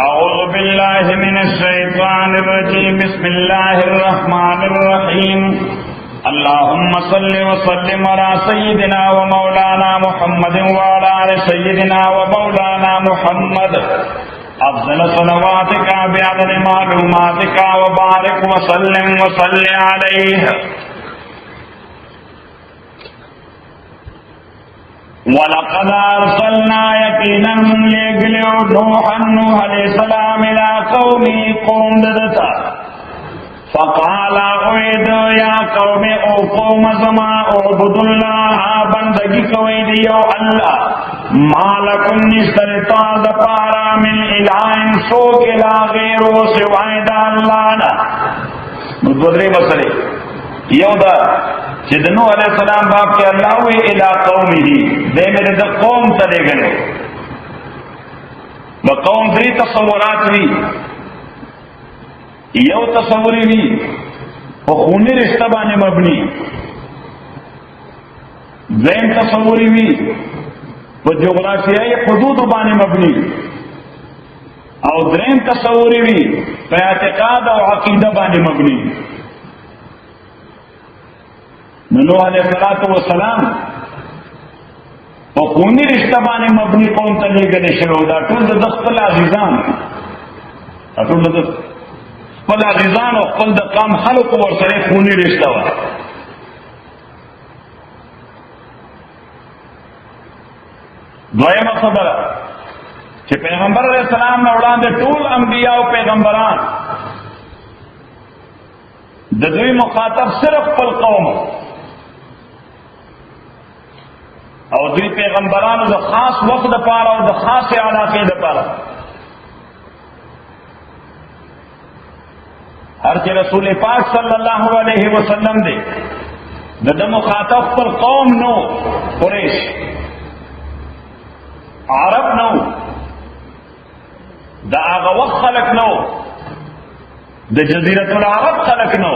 أعوذ بالله من الشيطان الرجيم بسم الله الرحمن الرحيم اللهم صل وسلم على سيدنا ومولانا محمد وعلى آل سيدنا ومولانا محمد أفضل صلواتك بعدد معلوماتك وبارك وسلم وصل عليه وَلَقَدْ أَرْسَلْنَا يَقِينًا لِيَقْلِعُ نُوحًا نوح علیہ السلام إِلَىٰ قَوْمِهِ قوم ددتا فَقَالَ اُعِدُ يَا قَوْمِ او قوم زما اعبدوا اللَّهَ بندگی کوئی دیو اللہ مَا لَكُمْ نِسْتَرِتَا دَپَارَا مِنْ إِلَٰهٍ سوک الہ غیرو سوائد اللہ مدودری مسئلے یو دا چې د نوح علیہ السلام باپ کې الله وی الی قومه دې مې د قوم ته لګنه د قوم دې تصورات وی یو تصور وی په خونی رشتہ باندې مبني زم تصور وی په جغرافیایي حدود باندې مبني او دریم تصور وی په اعتقاد او عقیده باندې مبني نوح علیہ السلام په خونی رشتہ باندې مبني قوم ته لېږل شوی دا ټول د خپل عزیزان ټول د خپل عزیزان او خپل د قوم خلق ورسره خونی رشتہ و دویمه خبره چې پیغمبر علیہ السلام نه وړاندې ټول انبیاء او پیغمبران د دوی مخاطب صرف خپل قوم او دوی پیغمبرانو د خاص وخت لپاره او د خاص علاقې لپاره هر چې رسول پاک صلی الله علیه وسلم دی د مخاطب خپل قوم نو قریش عرب نو د هغه وخت خلق نو د جزیرة العرب خلق نو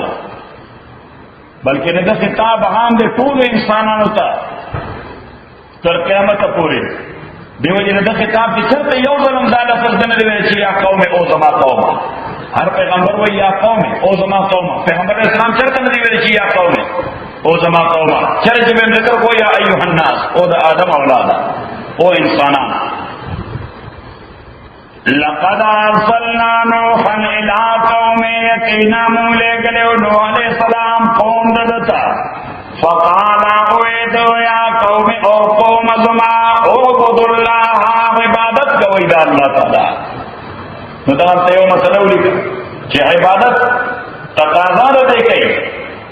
بلکې د خطاب عام د ټول انسانانو ته تر قیامت پورې دیو جن د خطاب کې چرته یو ځلم دا لفظ نه دی چې یا قوم او زما قوم هر پیغمبر وی یا قوم او زما قوم پیغمبر اسلام چرته نه دی ویل چې یا قوم او زما قوم چرته به ذکر کو یا ایها الناس او د آدم اولاد او انسانان لقد ارسلنا نوحا الى قومه یقینا مولیگل نوح علیہ السلام قوم ددتا فقال اویدو یا قوم او قوم زما اعبدوا اللہ عبادت کوئی دا اللہ تعالی نو دا یو مسئلہ ولیکه چې عبادت تقاضا ده کوي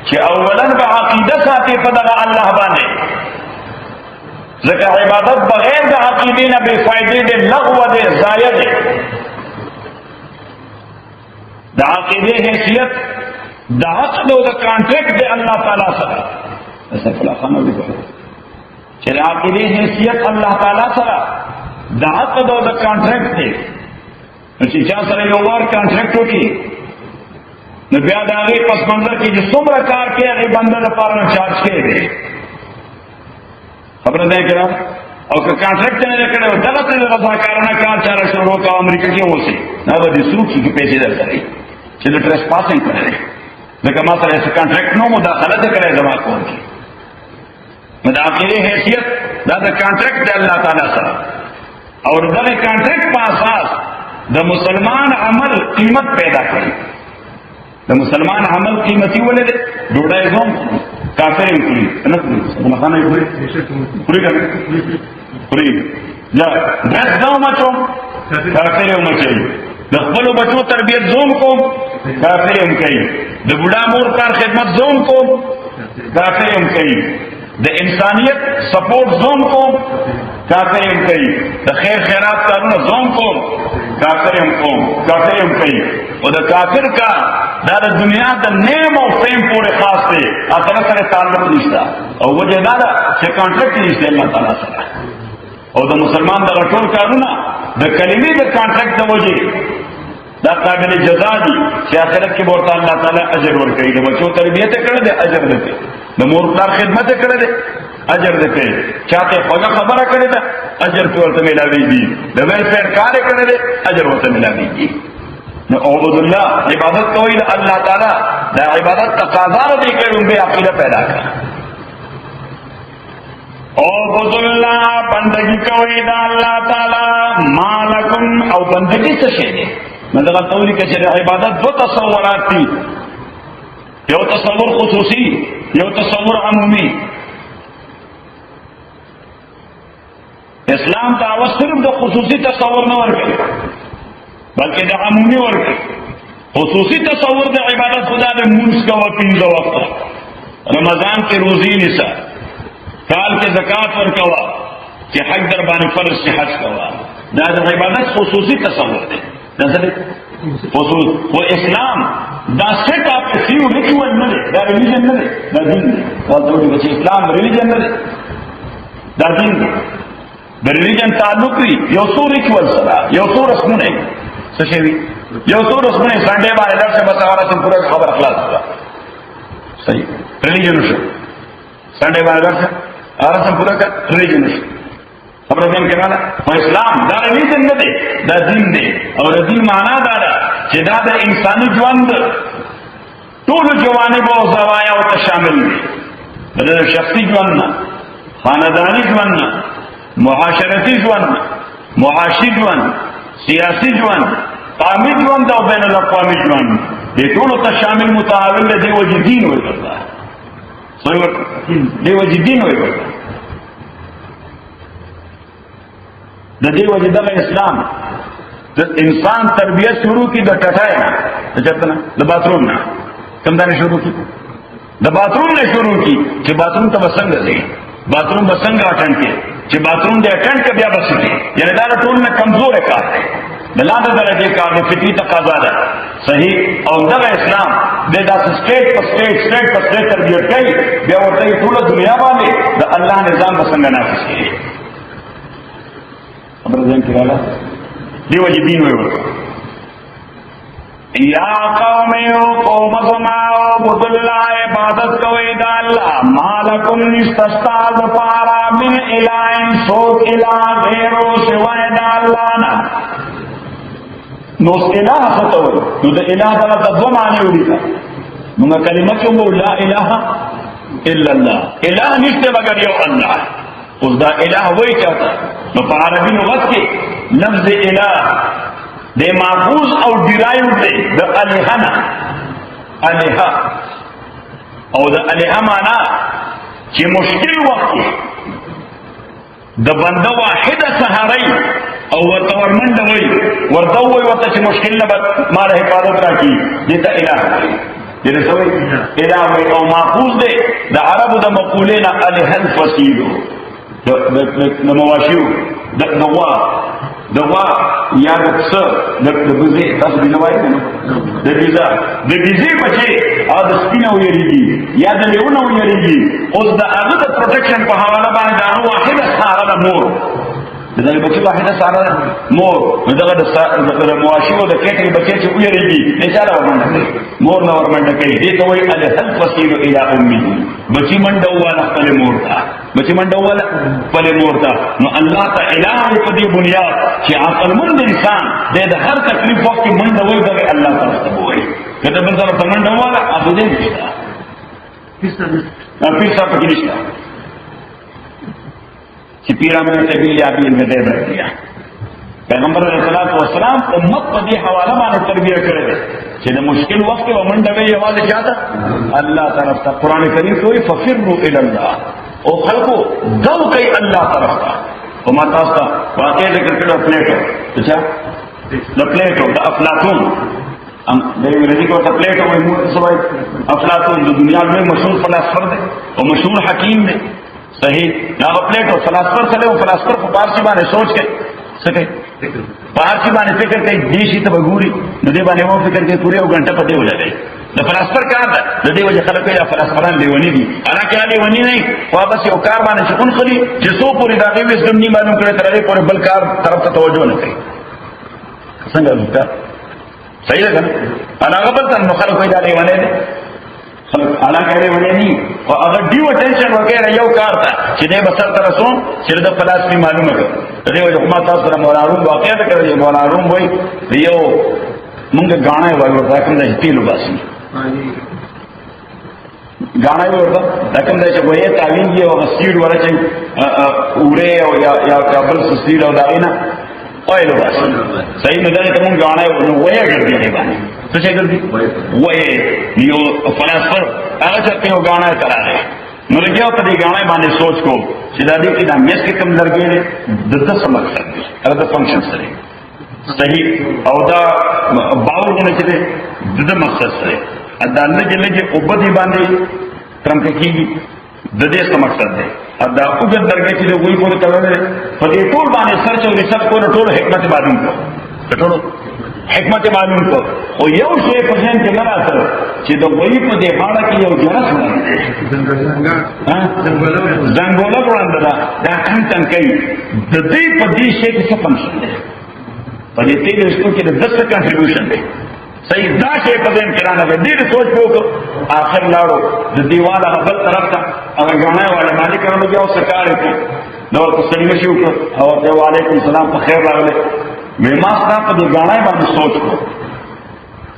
چې اولا به عقیده ساتي په دغه الله باندې ځکه عبادت بغیر د عقیدې نه بے فائدې ده لغو ده ضایع ده د عقیدې حیثیت د عقد او د کانټریکټ ده الله تعالی سره استغفر خانو دې چې د عقیدې حیثیت الله تعالی سره د عقد او د کانټریکټ ده چې چا سره یو ور کانټریکټ وکړي نو بیا د هغې پس منظر کې چې څومره کار کوي هغې بنده لپاره نه چارج کوي خبره ده کړه او که کانټریکټ نه کړو دغه څه رضاکارانه کار چاره شروع کا امریکا کې اوسي دا به د سوق کې پیسې درکړي چې د ټریس پاسینګ کړي لکه ما سره څه کانټریکټ نو مداخله کړي زما کوم کې مدا عقیده حیثیت دا د کانټریکټ د الله تعالی سره او دغه کانټریکټ په اساس د مسلمان عمل قیمت پیدا کړي د مسلمان عمل قیمتي ولې ډوډۍ زوم کافر یې کړی نه مخانه یې کړی کړی یا داس دا مچو کافر یې مچي د خپل بچو تربیت زوم کوم کافر یې کوي د بوډا مور کار خدمت زوم کوم کافر یې کوي د انسانیت سپورټ زوم کوم کافر یې کوي د خیر خیرات کارونه زوم کوم کافر یې کوي او د کافر کا دا د دنیا د نیم او فیم پورې خاص دی اخرت سره تعلق نشته او وجه دا ده چې کانټریکټ نشته الله تعالی سره او د مسلمان د ټول کارونه د کلمې د کانټریکټ د وجه دا قابل جزا دي چې آخرت کې ورته الله تعالی اجر ورکړي. د بچو تربیت کړه دې اجر دې، د مور پلار خدمت کړه دې اجر دې، چاته خوږه خبره کړه دې اجر ورته ملاويږي، د ویلفیر کار کړه دې اجر ورته ملاويږي. نو عبد الله عبادت کوي الله تعالی دا عبادت تقاضا دې کوي به عقیده پیدا کړه. عبد الله بندگی کوي دا الله تعالی مالکم او بندگی څه شي دي. مدغه تولی کې چې عبادت دو تصورات دي، یو تصور خصوصي یو تصور عمومي. اسلام دعوت صرف د خصوصي تصور نه ورکړي بلکې د عمومي ورکړي. خصوصي تصور د عبادت خدا د مونږ کا وقینځه وخت، رمضان کې روزي نساء، کال کې زکات ورکوا، چې حج در باندې فرض شي حج کوا، دا د عبادت خصوصي تصور دی. خصوص و اسلام دا سیٹ آپ فیو ریچول نه دی، دا ریلیجن نه دی، دا دین دی. ولته چې اسلام ریلیجن نه دی، دا دین دی. د ریلیجن تعلق دی یو څو ریچول سره، یو څو رسمونه څه شي وي، یو څو رسمونه سنډے باندې درته بس هغه څه پوره خبر اخلاص ده. صحیح ریلیجن شو سنډے باندې درته هغه څه پوره ریلیجن شو. خبره دې کړه اسلام دا ریلیجن نه دی، دا دین دی. او د دین معنا دا ده چې دا د انساني ژوند ټول جوانب او زوایا او شامل دي. د شخصي ژوند نه، خاندانی ژوند نه، معاشرتی ژوند، معاشي ژوند، سیاسي ژوند، قومي ژوند او بین الاقوامي ژوند، دې ټول ته شامل متعاون دی. وجه دین وایي، صحیح دی وجه دین وایي. د دې وجه د اسلام د انسان تربیت شروع کی د ټټای نه، د چتنه د باتروم نه کوم دانه شروع کی، د باتروم نه شروع کی چې باتروم ته وسنګ دی، باتروم وسنګ اټن کې چې باتروم دې اټن کې بیا بسې، یعنی دا ټول نه کمزور کار دی، د لاندې درجه کار د فطری تقاضا ده. صحیح. او دغه اسلام د داسې سټیټ په سټیټ تربیت کوي، بیا ورته ټول دنیا باندې د الله نظام وسنګ نافذ کوي. خبر ځین کړه دیو جی دین وی ورکا. یا قومی او قوم زماو عبداللہ عبادت کوئی دا اللہ مالکم نستستاذ پارا من الہین سوک الہ غیرو سوائے دا اللہ نا. نو الہ ستوئی نو دا الہ دا دو معنی ہوئی تا نو کلمہ کیوں گو لا الہ الا اللہ، الہ نشتے مگر یو اللہ. اس دا الہ وہی کہتا نو پا عربی لغت کے لفظ الہ دے ماخوذ او ڈرائیو دے دا الہنا، الہ او دا الہ مانا چی مشکل وقت دا بندہ واحد سہارائی او ورطا ورمند ہوئی ورطا ہوئی ورطا چی مشکل نبت مارا حفاظت راکی دیتا الہ ہوئی دیتا سوئی الہ ہوئی او ماخوذ دے دا عرب دا مقولین الہ الفصیلو دا مواشیو دوا یا د څه د بزې تاسو دی نوای کنه د بزې بچي او د سپینه ویریږي یا د لیونه ویریږي. اوس د هغه د پروټیکشن په حواله باندې دا واحده ساره مور دغه بچي واحده ساره مور دغه د مواشي او د کېټې بچي چې ویریږي نه چاله ورمنډه مور نه ورمنډه کوي. دې ته وایي الهل فصیل الى امه، بچي منډه واله خپل مور ته، بچی منډه واله خپل مور ته. نو الله ته الہ په دې بنیاد چې عقلمند انسان دې د هر تکلیف وخت منډه وایي دغه الله تعالی ته وایي کله بل سره ته منډه واله اته دې نشته پیسا پکې نشته چې پیرا مې ته ویلي ابي مې دې ورکړه. پیغمبر علیه الصلاۃ والسلام امت په دې حواله باندې تربیه کړې چې د مشکل وخت کې ومنډه وي یوازې چاته الله طرف ته. قران کریم کوي ففروا الى الله او خلقو دو کئی اللہ طرف کا. وما تاستا واقعی ذکر کرو پلیٹو اچھا دا پلیٹو دا افلاطون انگریزی کو دا پلیٹو افلاطون جو دنیا میں مشہور فلاسفر دے اور مشہور حکیم دے. صحیح دا پلیٹو فلاسفر چلے وہ فلاسفر کو پارسی بانے سوچ کے سکے پارسی بانے فکر کے دیشی تب گوری ندے بانے وہ فکر کے پورے وہ گھنٹہ پتے ہو جائے. د فلسفر کار ده د دې وجه خلک یا فلسفران لیونی دي، حالانکه لیونی نه خو بس یو کار باندې شکون خلی چې څو پوری دا غوښتل زم نه معلوم کړي تر دې پورې بل کار طرف ته توجه نه کوي. څنګه وکړه صحیح ده انا غبل تن خلق پیدا دی ونه خلق اعلی کړي ونه ني او هغه ډیو ټینشن وکړي یو کار ته چې دې بسر تر رسون چې د فلسفي معلومه کړ دې وجه ما تاسو سره مولانا واقعیت کړی مولانا وای یو مونږ غاڼه وایو راکم د تیلو باسي غاڼه وایو راکم د چې وایي تعوین یو سیډ ورچې اوره او یا بل سیډ او داینه اویل باسي صحیح نه ده ته مونږ غاڼه وایو ګرځي دی باندې څه شي ګرځي وایي یو فلسفر هغه چې یو غاڼه تراله نو لګیاو په دې غاڼه باندې سوچ کو چې دا دې کې دا مېس کې کم درګې د څه مقصد دی هغه د فنکشن سره صحیح او دا باور نه چې د مقصد سره دا الله جل چې اوبدي باندې ترمپ کیږي د دې څه مقصد دی دا اوګه درګه چې وایي کوله کوي په دې ټول باندې سرچ او ریسرچ کوله ټول حکمت معلوم کو ټول حکمت معلوم کو او یو شی په ځین کې نه راځي چې د وایي په دې باندې کې یو جنس زنګوله وړاندې دا څنګه کوي د دې په دې شی کې څه فنکشن دی په دې تیل اسکو کې د 10 کنټریبیوشن دی صحیح دا شی په دې کې راغلی ډېر سوچ وکړو اخر لاړو د دیواله بل طرف ته هغه غاڼه والا مالک راغلو بیا وسکار کړ نو ورته سلیم شي وکړ او وعلیکم السلام په خیر راغله مې ما سره په دې غاڼه باندې سوچ کو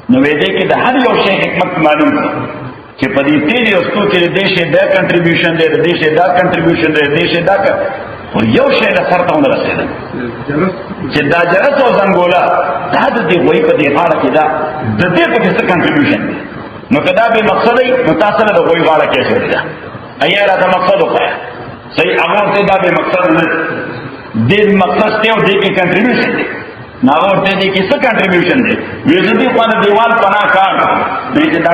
نو وې دې کې د هر یو شی حکمت معلوم کړ چې په دې تیل اسکو کې د دې شی د کنټریبیوشن دی د دې شی دا کنټریبیوشن دی د دې شی دا او یو شی له سره ته ورسېده چې دا جرس او زنګولا دا د دې وایي په دې غاړه کې دا د دې په څه کنټریبیوشن دی نو کدا به مقصد ای نو تاسو له وایي غاړه کې شوی دا ایا را ته مقصد وکړه صحیح هغه ته دا به مقصد نه دې مقصد ته او دې کې کنټریبیوشن دی نو ورته دې کې څه کنټریبیوشن دی وې دې په دیوال پناه کار دې دا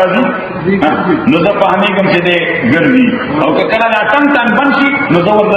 راځي نو زه په همې کوم چې دې ګرځي او کله دا څنګه بنشي نو زه ورته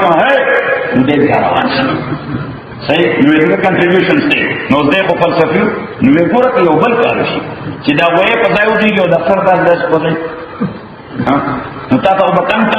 کوم هي دې بیا روان شي صحیح نو دې کنټریبیوشن دی نو دې په فلسفي نو یې پورا یو بل کار شي چې دا وایي په ځای ودی او د سر داس کوي نو تاسو په څنګه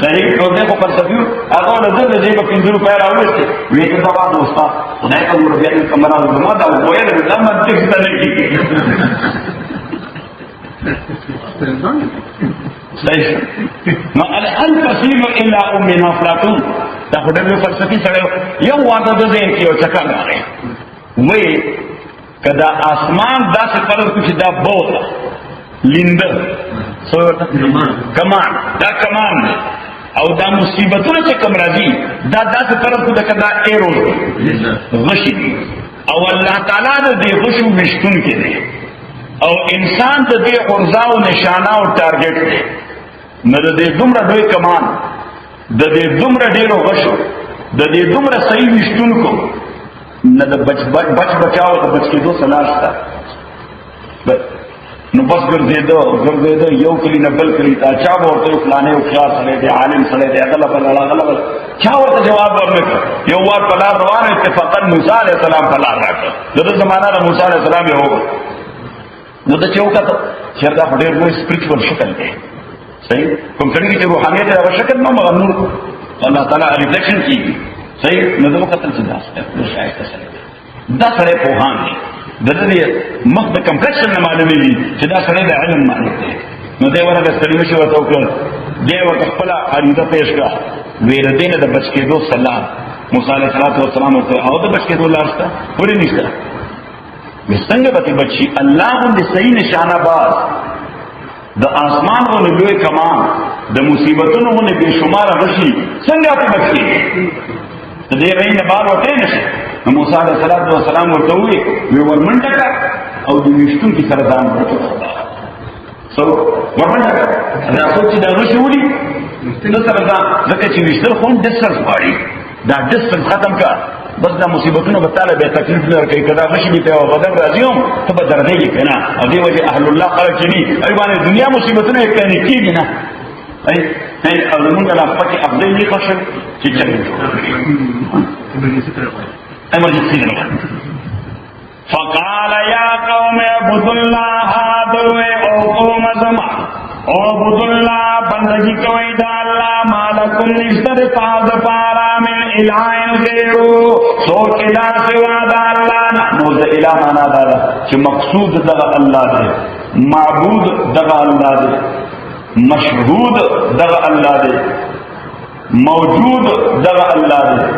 صحیح نو دې په فلسفي هغه له دې په 50 روپیا راوځي وې ته دا واه دوستا خدای ته ورته دې کمره ورما دا وایي له لمن تکسته نه کیږي صحیح نو هل تصير الا امنا افلاطون دا خدای په فلسفي سره یو واده د دې کې یو چکر راغی وې کدا اسمان داسې فرض کو چې دا بوت لیندر کمان دا کمان او دا مصیبتونه چې کوم راځي دا داسې فرض کو دا ایرو غشي او الله تعالی دې غشو مشتون کې دی او انسان د دې غرضا او نشانه او ټارګټ دی نه د دې دومره دوی کمان د دې دومره ډیرو غشو د دې دومره صحیح مشتون کو نه د بچاو د بچ کېدو سلاشتا نو بس ګرځېدو یو کلی نه بل کلی تا چا ورته فلانه او خیال سره دی عالم سره دی غلط چا ورته جواب ورنکړ یو وار په لار روان اتفاقا موسی عليه السلام په لار راځه دغه زمانہ د موسی عليه السلام یو نو د چوکاته چرته ډېر لوی سپریچوال شکل دی صحیح کوم څنګه چې روحانيت د شکل نو مغنور الله تعالی ریفلیکشن کیږي صحیح نو دغه قتل څه داس نو شاید څه دا سره په هان دی د دې مخ د کمپلیکشن نه معلومیږي چې دا سره د علم معنی دی نو دی ورته سلیم شي ورته وکړ دی ورته خپل عریضه پیش کړه ویل دینه د بچ کېدو سلام موسی علیه السلام ورته او د بچ کېدو لارسته ورې نشته څنګه به بچي الله دې صحیح نشانه باز د اسمان او لوی کمان د مصیبتونو نه به شمار غشي څنګه ته بچي دې رینه بار وته نشي موسی علیه السلام ورته وی ورمنډه او د وشتون کی سره ځان ورته سو ورمنډه دا سوچ دا رشولي نو سره ځان ځکه چې وشتل خون ډسټنس واړي دا ډسټنس ختم کا بس دا مصیبتونه به تعالی به تکلیف نه ورکړي کدا غشي به او بدر راځيوم ته به درځي کنه او دی وجه اهل الله خلک چني ای باندې دنیا مصیبتونه کنه کیږي نه ای او موږ لا پکې افضل دي خشن چې څنګه emergency فقال يا قوم اعبدوا الله ادعوا او قوم زما عبداللہ بندگی کوئی دا اللہ مالکم نشتر تاز پارا من الہین غیرو سوک الہ سوا دا اللہ نوز الہ مانا دادا چھ مقصود دا اللہ دے معبود دا اللہ دے مشہود دا اللہ دے موجود دا اللہ دے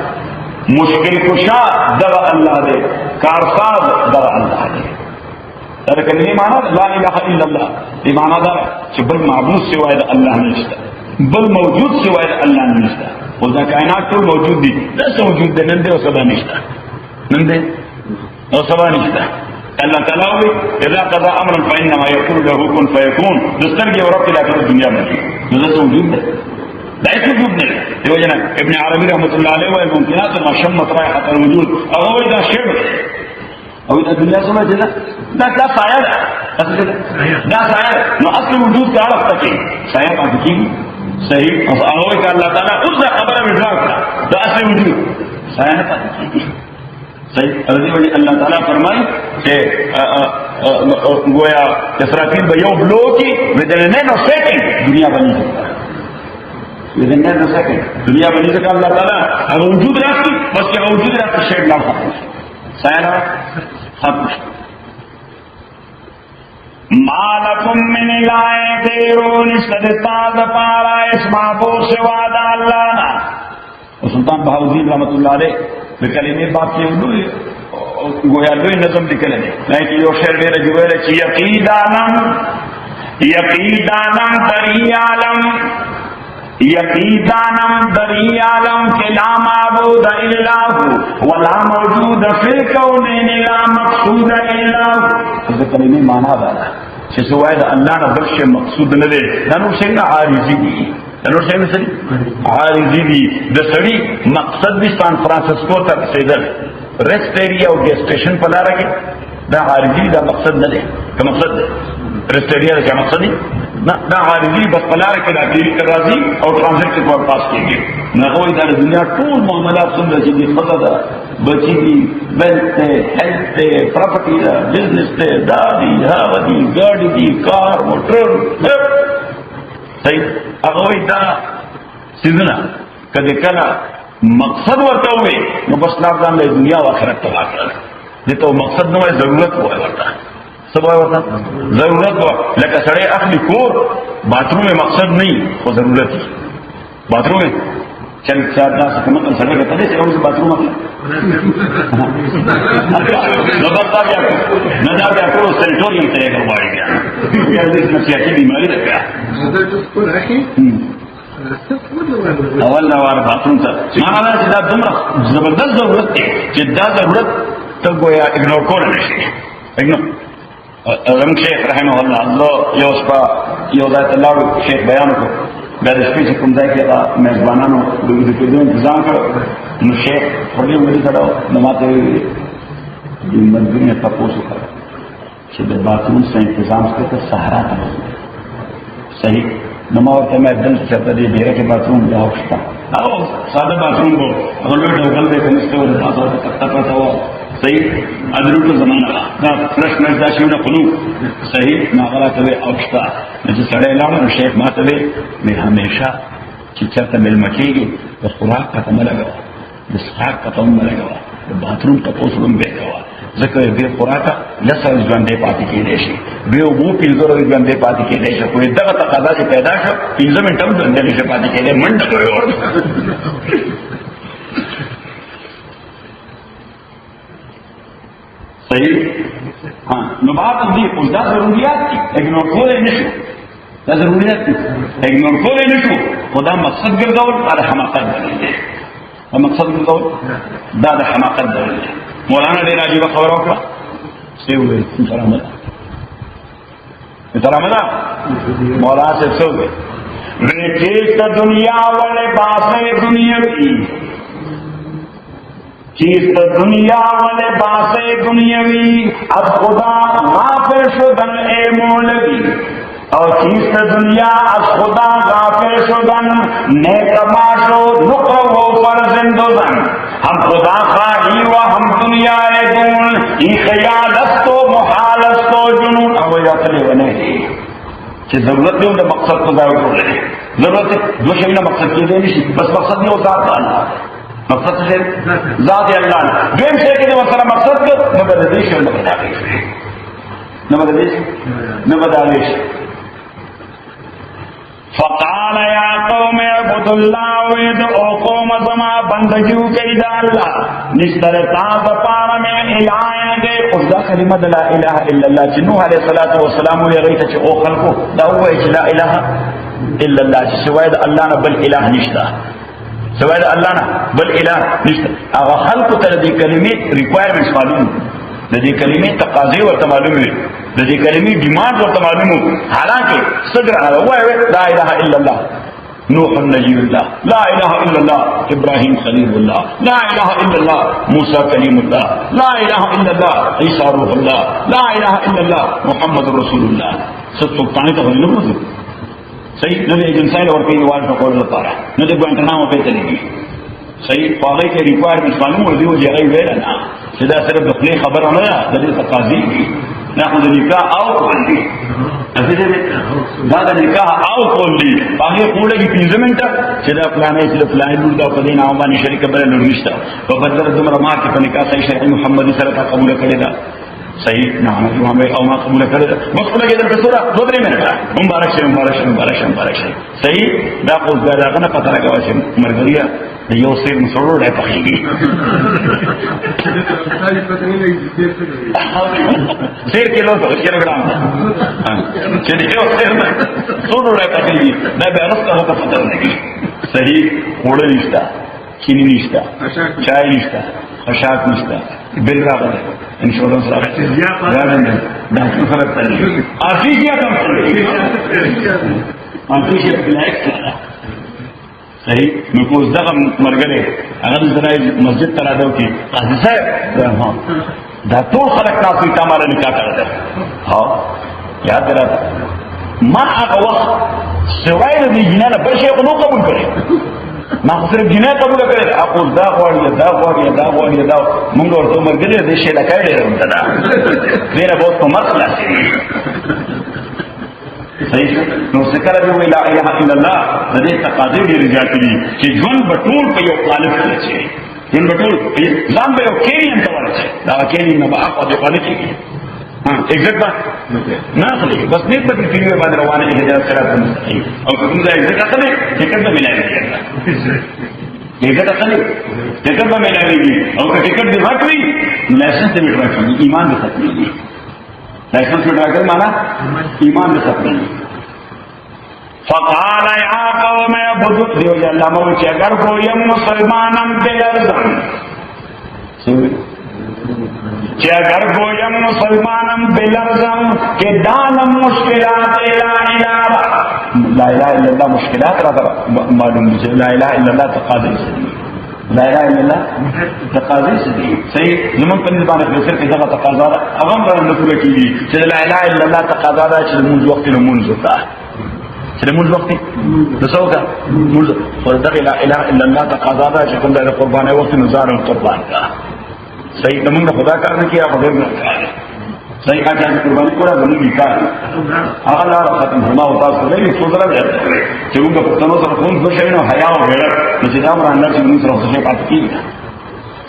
مشکل کشا دا اللہ دے کارساز دا اللہ دے لیکن یہ معنی لا الہ الا اللہ یہ معنی دا کہ بل معبود سوائے اللہ نشتا بل موجود سوائے اللہ نشتا اور دا کائنات تو موجود دی دس موجود دے نندے اور سبا نشتا نندے اور سبا نشتا اللہ تعالیٰ ہوئی اذا قضا امرا فإنما يقول له كن فيكون دستر کی اور رب لاکر دنیا میں دس موجود دے دا ایک وجود نہیں یہ وجہ ابن عربی رحمۃ اللہ علیہ والممکنات ما شمت رائحة الوجود اغوی دا شعر او دا دنیا سمجھ دا دا سایہ دا سایہ نو اصل وجود کا عرف تکی سایہ پاکی کی صحیح اغوی کا اللہ تعالیٰ اس دا خبر مدراک دا اصل وجود سایہ نہ پاکی کی صحیح رضی وجہ اللہ تعالیٰ فرمائی کہ گویا اسرافیل بیو بلو کی within a nanosecond دنیا بنی سکتا ہے within a nanosecond دنیا بنی سکتا اللہ تعالیٰ اگر وجود رکھتی بس کہ وجود رکھتی شیڈ نہ ختم سایہ ختم مالکم من الہ غیرون استدتاز پارا اس معبود سوا دا اللہ نا سلطان بہاؤدین رحمت اللہ علیہ بکلمے بات کی گویا دوی نظم لکلے لیکن یہ شعر میرے جویرے چی یقیدانم دری عالم یقیدانم دری عالم کہ لا معبود الا ہو ولا موجود فی الکونین لا مقصود الا ہو اس کلمے مانا بالا چھ سوائے اللہ نہ بخش مقصود نہ دے نانو سنگا عارضی دی نانو سنگا سری عارضی دی دسڑی مقصد بھی سان فرانسسکو تک سیدل ریسٹ ایریا اور گیس اسٹیشن پر لا رکھے دا عارضی دا مقصد نہ دے کہ مقصد دے ریسٹ ایریا دا کیا مقصد ہے نہ عارضی بس پلا رکھے دا دیری کر راضی اور ٹرانزیکٹ کے طور پاس کیے گئے نہ کوئی دا دنیا ٹول معاملات سن رہی دی خطا دا بچی دی ویلتھ تے ہیلتھ تے پراپرٹی دا بزنس تے دادی ہاودی گاڑی دی کار موٹر صحیح اگوی دا سیزنا کدی کلا مقصد ورتا ہوئے نو بس لاکدان لے دنیا و آخرت تباہ کر دیتا وہ مقصد نو ہے ضرورت ہوا ہے ورتا سب ہوا ورتا ضرورت ہوا لیکن سڑے اخلی کور باتھ روم میں مقصد نہیں وہ ضرورت ہی باتھ روم میں چل چار ناس کمت سڑے کا تلے سے باتھ روم نظر کو سینٹوریم سے ایک بڑھ گیا نفسیاتی بیماری رکھ گیا اول نوار باتھ روم تھا مانا جدا دمرا زبردست ضرورت تھی جدا ضرورت تو گویا اگنور کو رہنے سے اگنور رنگ شیخ رحمہ اللہ اللہ یہ اس پا یہ ذات اللہ شیخ بیان کو بعد اسپیچ کم ذائے کہ میزبانانو دو انتظام کرو نو شیخ تھوڑی ملی کھڑا ہو نماتے ہوئے مدبری نے تپوسو کرو کہ باتھ روم سے انتظام کرتے سہارا تھا صحیح نماورتے میں دل سے چاہتا دی دیرے کے باتھ روم جاؤ شتا سادہ باتھ روم کو اگر لوگ ڈوگل دے کنستے ہوئے بات ہوتا کتا پتا ہوا صحیح ادرو تو زمانہ نا فرش مرزا شیونا قلوب صحیح ناغلا توے اوشتا نجی سڑے لاؤ شیخ ما توے میں ہمیشہ چچرتا مل مچے گی بس خوراک کا تم لگا بس خوراک کا تم لگا باتھ روم کا پوسلم بے گوا ذکر بے خوراکا لسر جوان دے پاتی کی دیشی بے وہ پیلزور جوان دے پاتی کی دیشی کوئی دغا تقاضا سے پیدا شو پیلزم انٹم جوان دے پاتی کی دے منڈ کوئی اور صحیح ہاں نبات دی دا ضروریات کی اگنور کولے نشو دا ضروریات کی اگنور کولے نشو خدا مقصد گردول دا حماقت دلیل مقصد گردول دا حماقت دلیل مولانا دیر عجیبہ خبر ہوکا سے ہوئے ترامدہ مولانا سے ہوئے ریٹیس دنیا والے باسے دنیا کی چیز دنیا والے باسے دنیاوی اب خدا غافل شدن اے مولوی اور چیز دنیا اب خدا غافل شدن نیک ماشو نقر ہو پر زندگن ہم خدا خواہی و ہم دنیا دون ای خیالت و محالت و جنون اب وہ جاتلے بنے چې ضرورت دی د مقصد په ځای ورغلې ضرورت دو شیونه مقصد کې دی نشي بس مقصد نه وځه مقصد څه ذات الله دیم څه کې ورسره مقصد نه بدلې شي نه بدلې شي نه بدلې شي فقال يا قوم اعبدوا الله وادعوا قوم زما بندگیو کوي دا الله نشتر تاز پار میں الہ دے اس دا کلمہ لا الہ الا اللہ چې نوح علیہ الصلوۃ والسلام یې غیته چې او خلقو دا وایي چې لا الہ الا الله چې سوای د الله نه بل الہ نشته سوای د الله نه بل الہ نشته هغه خلقو ته د کلمې ریکوایرمنټس معلوم د دې کلمې تقاضې ورته معلوم وي د دې کلمې ډیمانډ ورته معلوم حالانکه صدر وایي لا اله الا الله نوح نجی الله لا اله الا الله ابراهيم خليل الله لا اله الا الله موسى كليم الله لا اله الا الله عيسى روح الله لا اله الا الله محمد رسول الله سلطانه ته ویلو صحیح نو دې انسان ورته یوال په کول لپاره نو دې ګوانټنامو په تللی صحیح پاره کې ریکوایرمنټ معلوم ورته وي هغه ویل نه چې دا صرف د خپل خبره نه ده د دې تقاضي ناخذ النکاح او قولي دا د نکاح او قولي هغه کوله کې 15 منټه چې دا پلانې چې پلان لور دا په دې نامه باندې شریک بل نه نشته په بدر دمر ما کې په نکاح صحیح شرعي محمدي سره قبول کړی دا صحیح نعم او ما قبول کړی دا مخکله کې د بصوره 2-3 منټه مبارک شه صحیح دا خو دا نه پته راغلی چې مرګریا یو سیر مسرور دی پخېږي سیر کیلو څه کیلوګرام چې یو سیر مسرور دی پخېږي دا به راځه هغه پته نه صحیح وړل نشته چینی نشته چای نشته خشاک نشته بل راغله انشورنس راغله دا څه فرق دی ارشیا کوم څه ارشیا بلایک صحیح نو کوز دغه مرګره هغه زراي مسجد ته راځو کې قاضي صاحب دا ټول خلک تاسو ته مال نکاح کړل ها یاد راځه ما هغه وخت سوای د جنانه بل شي نو قبول کړي ما صرف جنانه قبول کړي اقول دا غواړي دا موږ ورته مرګره دې شي لکه ډېر ونده دا ډېر به په مسله صحیح نو ذکر دی لا اله الا الله د دې تقاضې ډېرې زیاتې دي چې ژوند په ټول په یو قالب کې شي ژوند په ټول ځان به یو کېرین ته ورسي دا کېرین نه به اقوا په قالب کې ها ایگزیکټ نه خلی بس نه په دې فیلم باندې روانه دي چې سره مستقیم او کوم ځای ایگزیکټ اخلي چې کله ملایي ایگزیکټ اخلي چې کله ملایي او که ټیکټ دی ورکړي لایسنس دې ورکړي ایمان دې ختمي لائسنس میں ڈاکر مانا ایمان دے سکتے ہیں فقال یا قوم اعبدوا دیو یا اللہ موچی اگر کوئی مسلمانم بلرزم چی اگر کوئی مسلمانم بلرزم کہ دانم مشکلات لا الہ الا اللہ مشکلات را معلوم مجھے لا الہ الا اللہ تقاضی سے لا اله الا الله تقاضي سدي صحيح زمون په نسبت فکر کې دا تقاضا هغه باندې نقول کیږي چې لا اله الا الله تقاضا دا چې موږ وخت له موږ زتا چې موږ وخت د څوګه موږ ورته لا اله الا الله تقاضا دا چې کوم د قرباني وخت نزار قربان کا صحیح موږ خدا کار نه کیه خدای نه صحیح کا چې قرباني کوله باندې کار هغه لا ختم هما او تاسو نه سوزره چې موږ په تاسو سره کوم څه نو حیا او غیرت چې دا امر الله چې موږ سره څه پاتې کیږي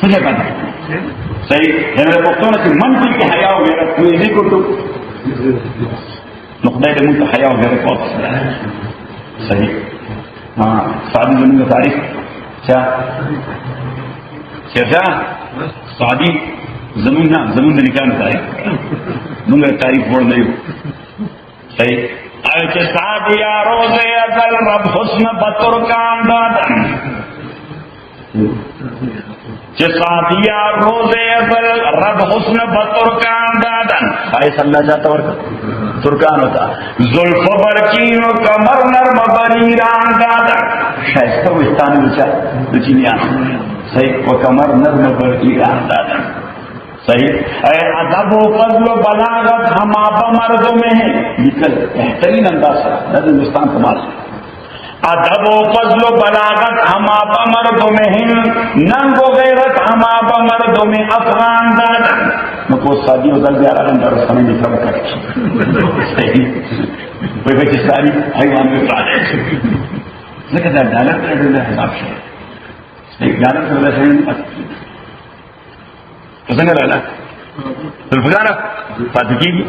څه پاتې صحیح هغه په توګه چې منځ کې حیا او غیرت یې کوټو نو خدای دې موږ حیا او غیرت واپس صحیح سعدي زموږ تاریخ چا سعدي زمون د نکاح تاریخ موږ تاریخ ورنه صحیح اے چې سعدي یا روزه ازل رب حسن بترکان دادن چې سعدي یا روزه ازل رب حسن بترکان دادن ایس الله جاتا ورکا ترکان ہوتا زلف برکین و کمر نرم بریران دادن شایسته وستانی بچا بچینیان صحیح و کمر نرم بریران دادن صحیح اے ادب و فضل و بلاغت ہم آپ مردوں میں ہیں نکل بہترین انداز ہے ہندوستان کمال ادب و فضل و بلاغت ہما پا مردم ہند ننگ و غیرت ہما پا مردم افغان دادا نکو سادی و دل بیارا گن در سمیں دیکھا بکر صحیح کوئی بچی ساری حیوان میں پرادے لیکن در ڈالر پر ڈولے حساب شاید ایک ڈالر پر ڈولے شاید تو سنگر رہنا تلفزارہ فاتحی کی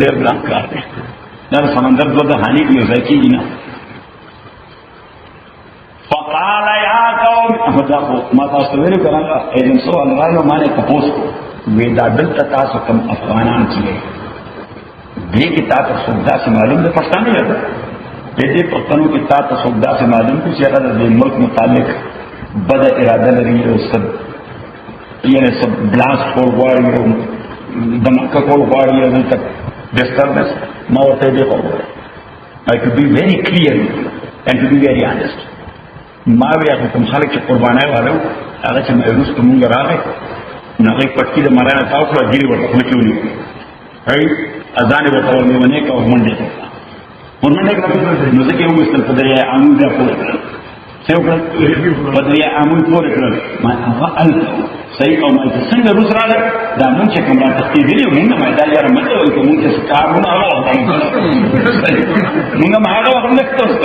دیر بلان کار دے در سمندر دو دہانی کی ہوزائی کی جینا فقال یا قوم ما تاسو ویلو کرانا ایجن سوال رالو مانے تپوس کو ویدا دلتا تاسو کم افغانان چلے دے کی تاتا سودا سے معلوم دے پاکستان نہیں رہتا دے پختنوں کی تاتا سودا سے معلوم کو چیرہ دے ملک متعلق بد ارادہ لري او سب یعنی سب بلاسٹ کول غواړي دمکه کول غواړي او تک disturbance ما ورته دی خبره I could be very clear and to be very honest ما وی کوم خلک چې قربانای والو هغه چې مېروس کومه راغی نغې پټکی د مرانه تاسو لا ګیری ورته کېونی هاي اذان ورته ونه کا ومنډه ورمنډه کړو نو ځکه یو مستل په دې عامو ده په څو کړ په دې عامو پورې کړ ما هغه ال صحیح او ما څنګه روس راغی دا مونږ چې کوم را تختی دی مونږ ما دا یاره مته وي کوم چې کارونه هغه مونږ ما هغه وخت نه تاسو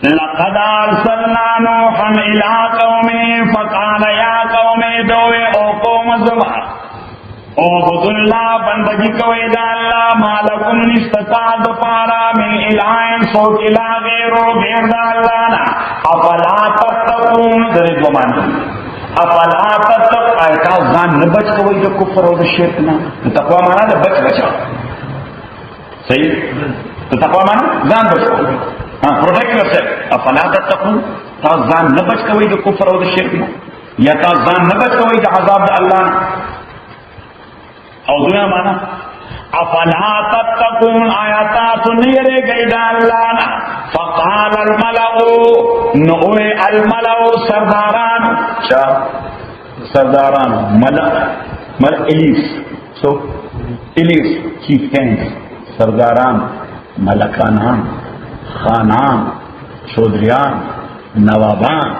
لقد ارسلنا نوحا الى قومه فقال يا قوم ادعوا او قوم زما اعبدوا الله بندگی کوي دا الله مالکم نستطاع پارا من الہ سوک الہ غیر دا الله نا افلا تتقون درې دومان افلا تتق ایتا ځان نه بچ کوي د کفر او د شرک نه تقوا معنا د بچا صحیح تقوا معنا ځان بچ کوي protect yourself افلا تتقون تا ځان نه بچ کوي د کفر او د شرک نه یا تا ځان نه بچ کوي د عذاب د الله او دنیا معنا افلا تتقون آیات نيره گئی د الله نه فقال الملأ نو الملأ سرداران چا سرداران ملأ الیس سو الیس چیف کینگ سرداران ملکانان خانان چودریان نوابان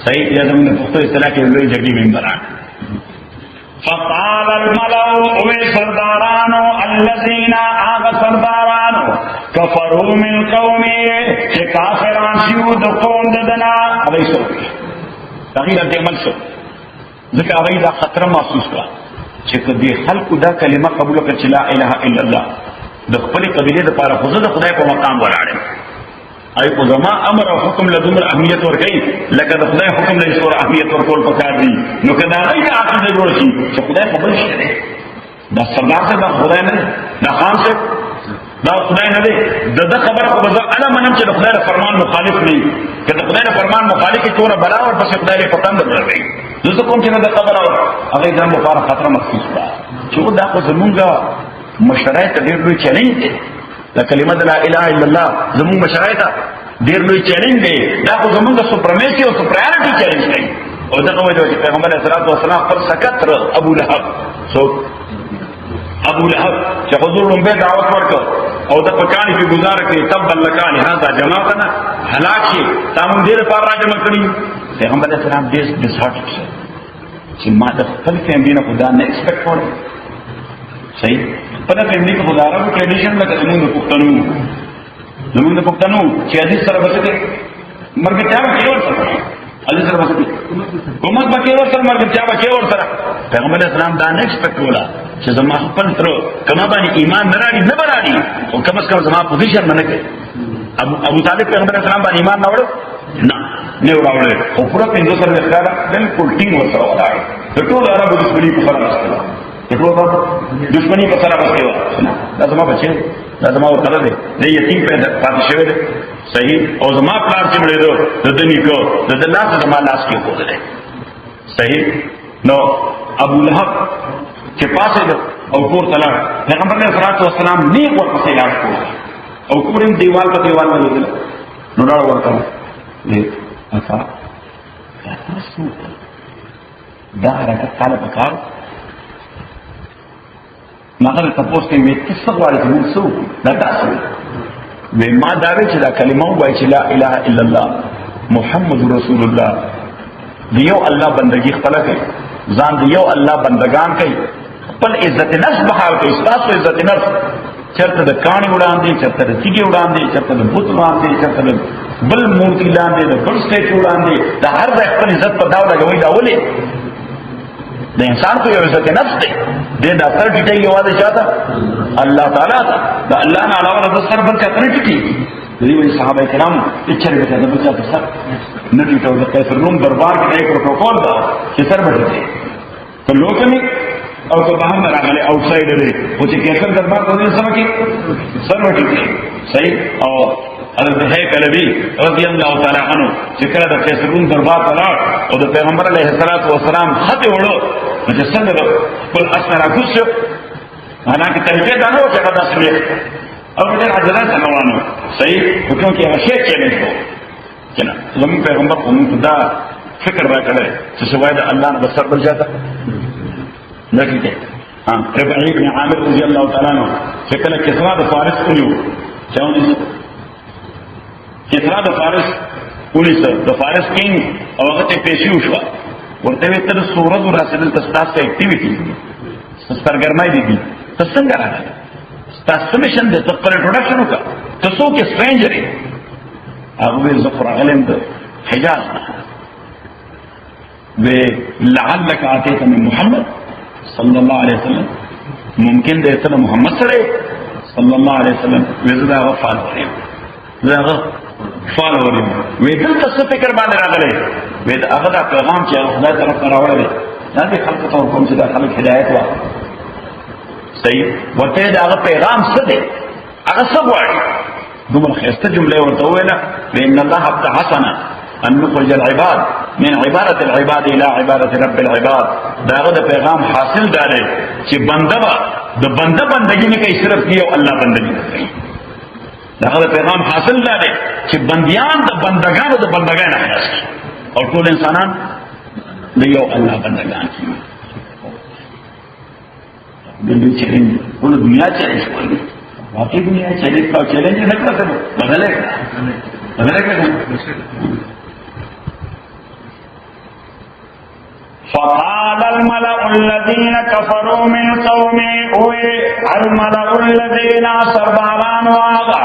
صحیح یا زمین پختو اصطلاح کے لوئی جگی ممبران فقال الملأ اوے سردارانو الذین آغا سردارانو کفروا من قومی کہ کافران شیود قوم ددنا علیہ سو تغییر اب عمل شو ذکر آغای دا خطر محسوس کا چکہ دی خلق دا کلمہ قبول کر چلا الہ الا اللہ دخپلی قبیلے دا پارا خزد خدای کو مقام ولاڑے ای کو زما امر او حکم له دومره اهمیت ورکړي لکه د خدای حکم له شور اهمیت ورکول پکار دي نو کدا ای د عقیده جوړ شي چې خدای په بل شي دا سردار څخه خدای نه دا خان څخه دا خدای نه دی د خبره خو بزا انا منم چې د خدای فرمان مخالف نه کله خدای فرمان مخالف توره بلا او پس خدای په پتند درځي زه کوم چې د خبره هغه ځم لپاره خطر محسوس کړه چې دا خو زمونږه مشرعات ډېر لوی چیلنج دی دا کلمه لا اله الا الله زمون مشرعات ډیر لوی چیلنج دی دا خو زمونږ سپرمیسی او سپریارټی چیلنج دی او دا کومه چې پیغمبر علیه الصلاۃ والسلام پر سکت ابو لهب سو ابو لهب چې حضور لومبه دعوت ورکړ او د پکانی په گزاره کې تبا لکان هاذا جماعتنا هلاک شي تاسو دې لپاره راځم کړی پیغمبر علیه السلام دې ډیسهارټ چې ما د خپل فیملی نه خدا نه ایکسپیکټ کړم صحیح پدې فیملی کو خدا راو ټریډیشن لکه زموږ د پښتنو چې حدیث سره وځي مرګ چا کې ور سره حدیث سره وځي کومه به کې ور سره مرګ چا کې ور سره پیغمبر اسلام دا نه ایکسپیکټ ولا چې زما خپل تر کما باندې ایمان نه راړي نه براړي او کم از کم زما پوزیشن نه کوي ابو طالب پیغمبر اسلام باندې ایمان نه وړو نه وراوړل او پورا پنځه سره ښکارا بالکل ټیم ور سره ولاړ د ټول عربو د سپلی په سره راستل د ټول دښمنی په سره راستل دا زما بچي دا زما ورته دی د یتیم په پاتې شوی دی صحیح او زما پلان چې مړې دو د دنیا کو د لاس زما لاس کې کوله صحیح نو ابو لهب چې پاسه او کور تلا پیغمبر علیه الصلوۃ والسلام نه ورپسې لاړ او کورم دیوال په دیوال باندې نو راو ورته دې اتا تاسو دا حرکت کاله پکار مغه تاسو کې وې څه غواړي چې څو دا تاسو وې ما دا وی چې دا کلمه وایي چې لا اله الا الله محمد رسول الله دیو الله بندگی خپل کوي ځان دیو الله بندگان کوي خپل عزت نفس بحال کوي تاسو عزت نفس چرته د کانی وړاندې چرته د تیګي وړاندې چرته د بوت وړاندې چرته د بل مورتی لاندې د بل سټیټ وړاندې د هر ځای خپل عزت په داو لګوي دا ولې د انسان کو یو عزت نفس دی دا سر ټیټي یوازې چاته الله تعالی دا الله نه علاوه د سر بل چاته ټیټي دی وی صحابه کرام چې چرګ ته د بل چاته سر نه ټیټو د قیصر روم دربار کې یو پروتوکول دا چې سر بټي ته لوکني او که بهر راغلي آوټ سایډ دی او چې قیصر دربار ته سم کې سر بټي صحیح او حضرت هیکل ابی رضی الله تعالی عنہ چې کله د قیصر روم دربار ته لاړ او د پیغمبر علیه الصلاۃ والسلام خط وړو چې څنګه خپل اثر راکوسو انا کې طریقې دا نو چې دا سمې او دې حضرت روانو صحیح حکم کې هغه شی چیلنج کو کنه زموږ پیغمبر کوم دا فکر راکړی چې سوای د الله نه بسر بل جاتا لکه ها ربعی بن عامر رضی الله تعالی عنہ چې کله کسرا د فارس کړو چاوني کسرا د فارس پولیس د فارس کینګ او هغه ته پیسې وشو ورته وی تر سورۃ رسول تاسو اکټیویټي سترګرمای دي تاسو څنګه راځي تاسو مشن د خپل انټروډکشن وکړه تاسو کې سترینجر هغه زفر علم د حجاز لعلك اتيت من محمد صلى الله عليه وسلم ممکن دې ته محمد سره صلى الله عليه وسلم وزدا غفال وریم زغه فال وریم وې دلته څه فکر باندې راغلی وې هغه دا پیغام چې خدای طرف راوړل دا دې خلق ته کوم چې دا خلق هدایت وا صحیح ورته دا هغه پیغام څه دی هغه څه وایي دومره خسته جمله ورته ویله ان الله ابتعثنا ان نخرج العباد من عبادة العباد الى عبادة رب العباد دا هغه پیغام حاصل دی چې بنده د بنده بندګي نه کوي صرف دی او الله بندګي کوي دا هغه پیغام حاصل دی چې بنديان د بندګانو د بندګانو خلاص او ټول انسانان د یو الله بندګان دي دې چیلنج ټول دنیا چیلنج کوي واقعي دنیا چیلنج کا چیلنج نه کړو بدلې فقال الملأ الذين كفروا من قومه الملأ الذين سرباران واغا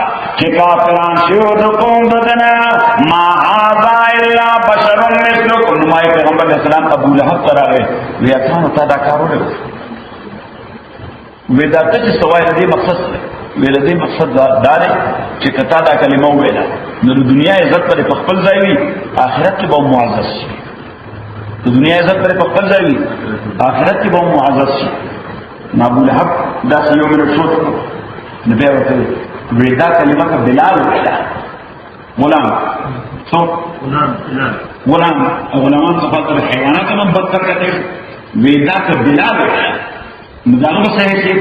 كافران شيود قوم بدنا ما هذا الا بشر مثلكم ما پیغمبر علیہ السلام ابو لہب تراغه ویا کانو تا دا کارونه ودا ته سوای دې مقصد ویل دې مقصد دا دی چې کتا دا کلمه ویله نو دنیا عزت پر خپل ځای وي آخرت کې به معزز شي تو دنیا عزت پر خپل ځای وي آخرت کې به معزز شي ابو لهب دا یو منټ شو نبی ورته ودا کلمه کا بلال ویله غلام څو غلام غلامان څخه حیوانات هم بدتر کړي ودا کا بلال ویله مداغه څه حیثیت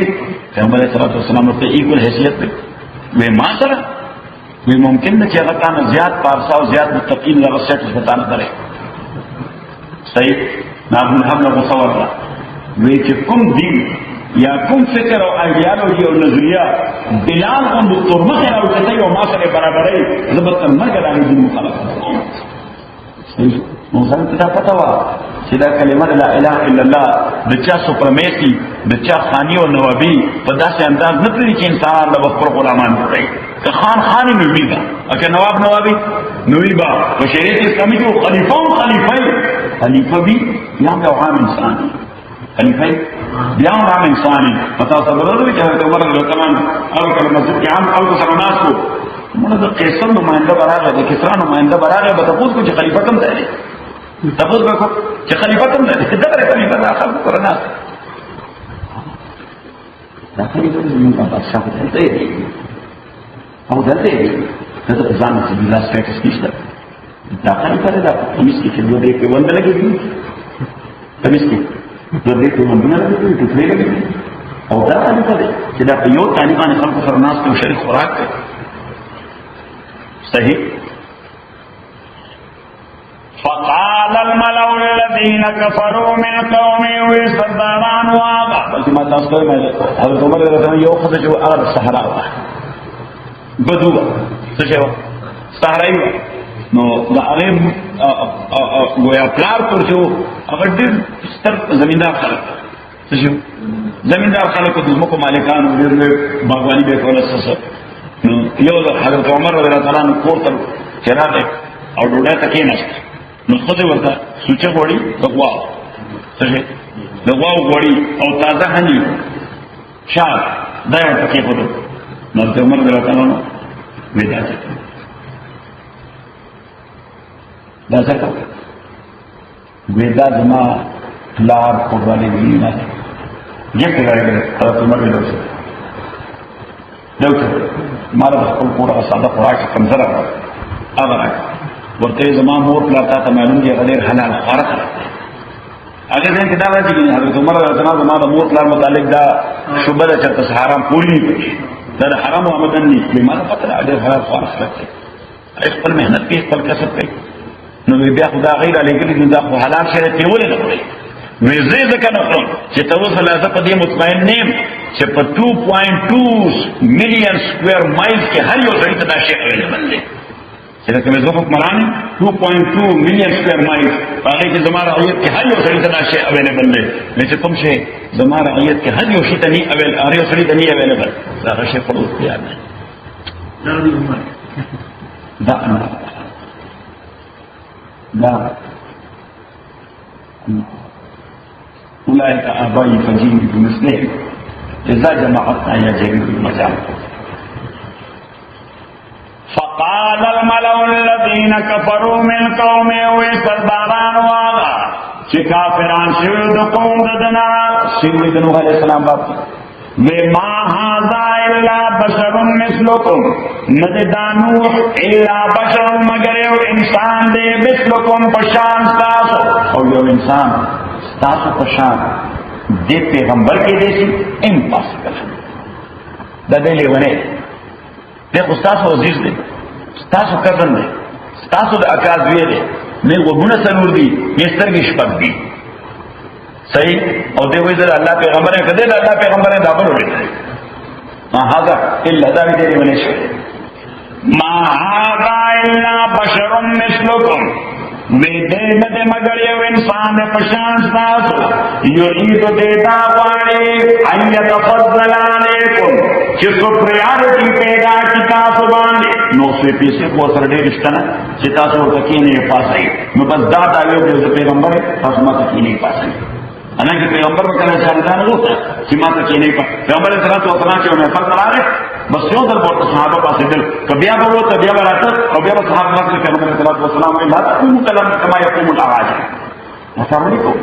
پیغمبر صلی الله علیه وسلم ته ایکول حیثیت وي ما سره وي ممکن نه چې هغه کانه زیات پارسا او زیات متقین لغه څه څه پتا نه درې صحیح نابو هم له مصور وي چې کوم دین یا کوم فکر او ایډیالوژي او نظریه بلال هم د ترمخه راوځي او ما سره برابرې زبرت مرګ د دین مخالفت صحیح نو څنګه ته پتا و چې دا کلمه لا اله الا الله د چا سپرمیسی د چا خانی او نوابی په داسې انداز نه لري چې انسان له خپل غلامان کوي که خان خانی نوی دا اګه نواب نوابی نوی با په شریعت اسلامي کې خلیفہ بھی یا د عام انسان خلیفہ بیا عام انسان پتا صبرونه چې عمر رضی الله عنه او کله مسجد کې عام او سرناس کو موږ د قیصر نمائنده براغه د کسرا نمائنده براغه به تاسو کو چې خلیفہ کوم دی تفوت بکو چې خلیفہ کوم دی دغه خلیفہ د اخر قرآن دا خلیفہ د موږ په تاسو ته دی او دا دی دا ځان چې د لاس فکس نشته دا خلیفہ دا کمیس کې دوه دی په وند لګي کمیس کې دوه دی په وند لګي په ټوله لګي او دا خلیفہ دی چې دا په یو طالبان خلکو سره ناس ته شریک خوراک کوي صحیح فقال الملأ الذين كفروا من قومه وسرداران واغا بل چې ما تاسو ته حضرت عمر رضی الله عنه یو خدای چې هغه صحرا و بدو څه شو صحرايي نو دا هغه گویا پلار پر شو هغه ډېر ستر زمیندار خلک څه شو زمیندار خلک د زمکو مالکان ډېر باغواني به کوله څه نو یو حضرت عمر رضی الله عنه کور ته چراغ او ډوډۍ تکې نشته نو خدای ورته سوچه وړي دغوا څه دغوا وړي او تازه هني شاد دا یو تکې وړو نو عمر رضی الله عنه ودا دا څنګه ودا زما پلار قرباني دی نه یہ راځي حضرت عمر رضی الله عنه مال خپل کور ساده خوراک کمزره هغه ورته زما مور پلاتا ته معلوم دی غیر حلال خارق هغه ځین کې دا راځي چې حضرت عمر رضی الله عنه زما د مور پلار متعلق دا شوبه د چرته حرام پوری نه کوي دا حرام او آمدن نه کوي ما پته راځي حلال خارق راځي خپل مهنت کې خپل کسب کوي نو بیا خدا غیر علیګل دا حلال شری ته ولې نه کوي وزې ځکه نه کوم چې تاسو له ځکه دې مطمئن نیم چې په 2.2 مليون سکوير مایل کې هر یو ځای ته دا شی اویلیبل دی چې دا کومه ځکه مرانه 2.2 مليون سکوير مایل هغه کې زماره ایت کې هر یو ځای ته دا شی اویلیبل دی چې کوم شی زماره ایت کې هر یو شی ته نه اویلیبل هر یو ځای ته نه اویلیبل دا شی په اوس دی دا أولئك آبائي فجيني بمثلهم إذا جمعتنا يا جرير المجال فقال الملأ الذين كفروا من قومه وسرداران واغا چې کافران شوی د قوم ددنا شوی د نوح علیہ السلام باپ ما هذا الا بشر مثلكم ندانوح الا بشر مگر یو انسان دی مثلكم پشان تاسو او یو انسان تاسو پشان دی پیغمبر کې دی شي امپاسبل دا دی لیونه دی خو تاسو عزیز دی تاسو کزن دی تاسو د اکاز وی دی نه وګونه سنور دی یسترګې شپږ دی صحیح او دی وی زر الله پیغمبر کده د الله پیغمبر دا بل وی ما هاذا الا دا دی لیونه شي ما هاذا الا بشر مثلكم ویدین دے مگر یو انسان پشان تاسو یرید دیتا غواړي ایت فضل علیکم چې څو پریارټی پیدا کی تاسو باندې نو څه پیسې کو سره ډېر رښتنه چې تاسو ورته کې نه پاسای نو بس دا یو د پیغمبر تاسو ماته کې نه پاسای انا کې پیغمبر وکړه چې دا نه وته چې ماته کې نه پاسای پیغمبر صلی الله علیه وسلم فرض راغی بس یو در ورته صحابه پاسې دل کبیا به وته بیا راته او بیا صحابه راته پیغمبر صلی الله علیه وسلم لا تقوم کلام کما يقوم الاعاجم السلام علیکم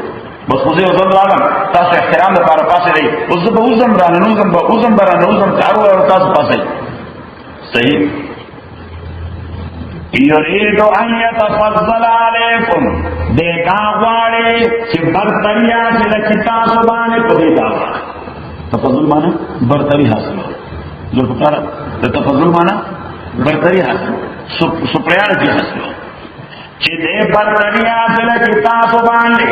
بس خو زه وزن راغلم تاسو احترام لپاره پاسې دی اوس به وزم برانه نوزم به وزم برانه نوزم کارو تاسو پاسې صحیح یرید ان يتفضل علیکم دیتا غواړي چې برتریا چې د کتاب باندې پدې دا تفضل معنی برتری حاصل جو پکارا د تفضل معنی برتری حاصل سپریارټی حاصل چې دې برتری حاصل کتاب باندې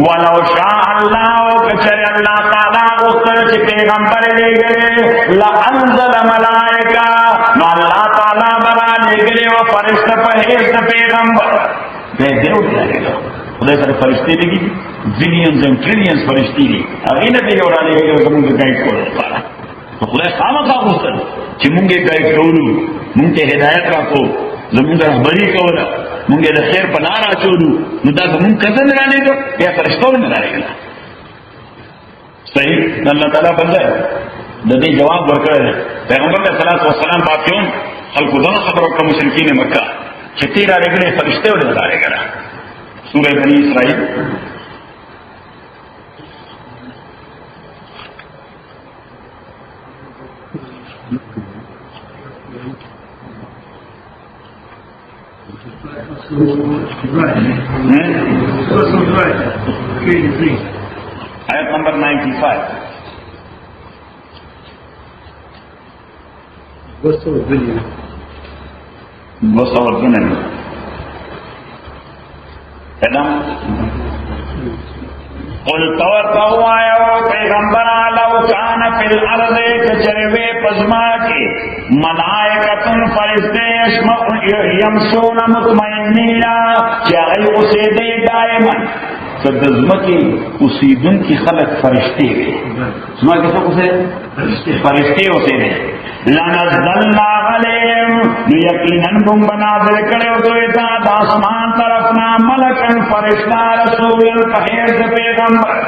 ولو شاء الله کچر الله تعالی اوسر چې پیغمبر لګره لا انزل ملائکه نو الله تعالی برا لګره او فرشتہ په هیڅ پیغمبر دې دیو لګره خدای سره فرشتي لګي بلینز اند ټریلیونز فرشتي دي هغه نه دی وړاندې یو زموږ د ګایډ کول لپاره خدای خامخا غوښتل چې مونږ یې ګایډ کوو مونږ ته هدایت راکو زموږ رهبری کوله مونږ د خیر په لار اچولو نو دا زموږ کزن رانه دو بیا فرشتو نه راغله صحیح الله تعالی بنده د دې جواب ورکړل پیغمبر صلی الله علیه وسلم باقیون خلکو دغه خبرو کوم مشرکین مکه چې تیر راغله فرشتو نه راغله سورہ بنی اسرائیل آیت نمبر 95 200 Adam قل توقعوا پیغمبر لو کان فی الارض کچروے پزما کی ملائکتن فرشتے یمشون مطمئنین چاہی اسے دے دائما دزمکی اسیدن کی خلق فرشتے گئے زمکی سو کسے فرشتے اسے دے لنزلنا علیہم یقیناً بم بنازل کرے دویتا داسمان طرفنا ملکن فرشتہ رسول پہیر سے پیغمبر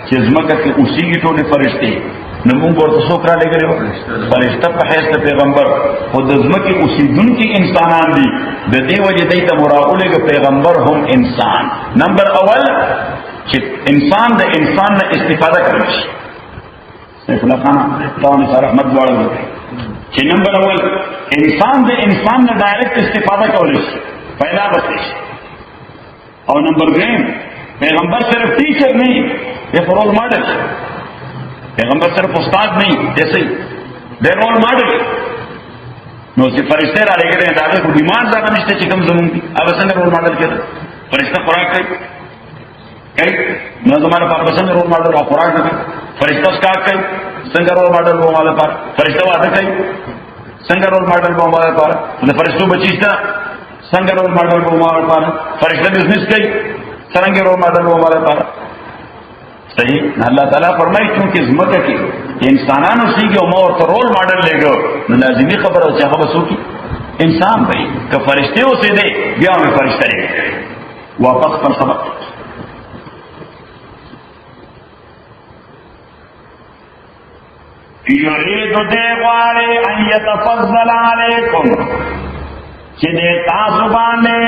چیزمکہ کے اسی کی ٹوٹے فرشتے نمون بورتا سوکرا لے گرے فرشتہ پہیر سے پیغمبر خود دزمکی اسی دن کی انسانان دی بدے وجہ دیتا مراؤلے کے پیغمبر ہم انسان نمبر اول انسان دا انسان نے استفادہ کرنش سیف اللہ خانہ تاوانی سا رحمت بارد ہوتے کہ نمبر اول انسان دے انسان نے ڈائریکٹ استفادہ کولش پیدا بسش اور نمبر دو پیغمبر صرف ٹیچر نہیں یہ رول ماڈل پیغمبر صرف استاد نہیں جیسے دے رول ماڈل نو سی فرشتے را لے گئے داغے کو ڈیمانڈ زیادہ نشتے چکم زمون کی اب اسنگ رول ماڈل کیا فرشتہ خوراک کئی نو زمانے پاک بسنگ رول ماڈل اور خوراک کئی فرشتہ سکاک کئی سنگر رول ماڈل وہ ہمارے پار فرشتہ وعدہ کئی سنگر رول ماڈل وہ ہمارے پار فرشتوں بچیشتا سنگر رول ماڈل وہ ہمارے پار فرشتہ بزنس کئی سرنگ رول ماڈل وہ ہمارے پار صحیح اللہ تعالیٰ فرمائی چونکہ ذمت کی انسانان اسی کی عمر تو رول ماڈل لے گو لازمی خبر ہو چاہے بسو کی انسان بھائی کہ فرشتے اسے دے گیا میں فرشتہ لے گئے واپس پر سبق یرید دیوارے ان یتفضل علیکم چدے تاسبانے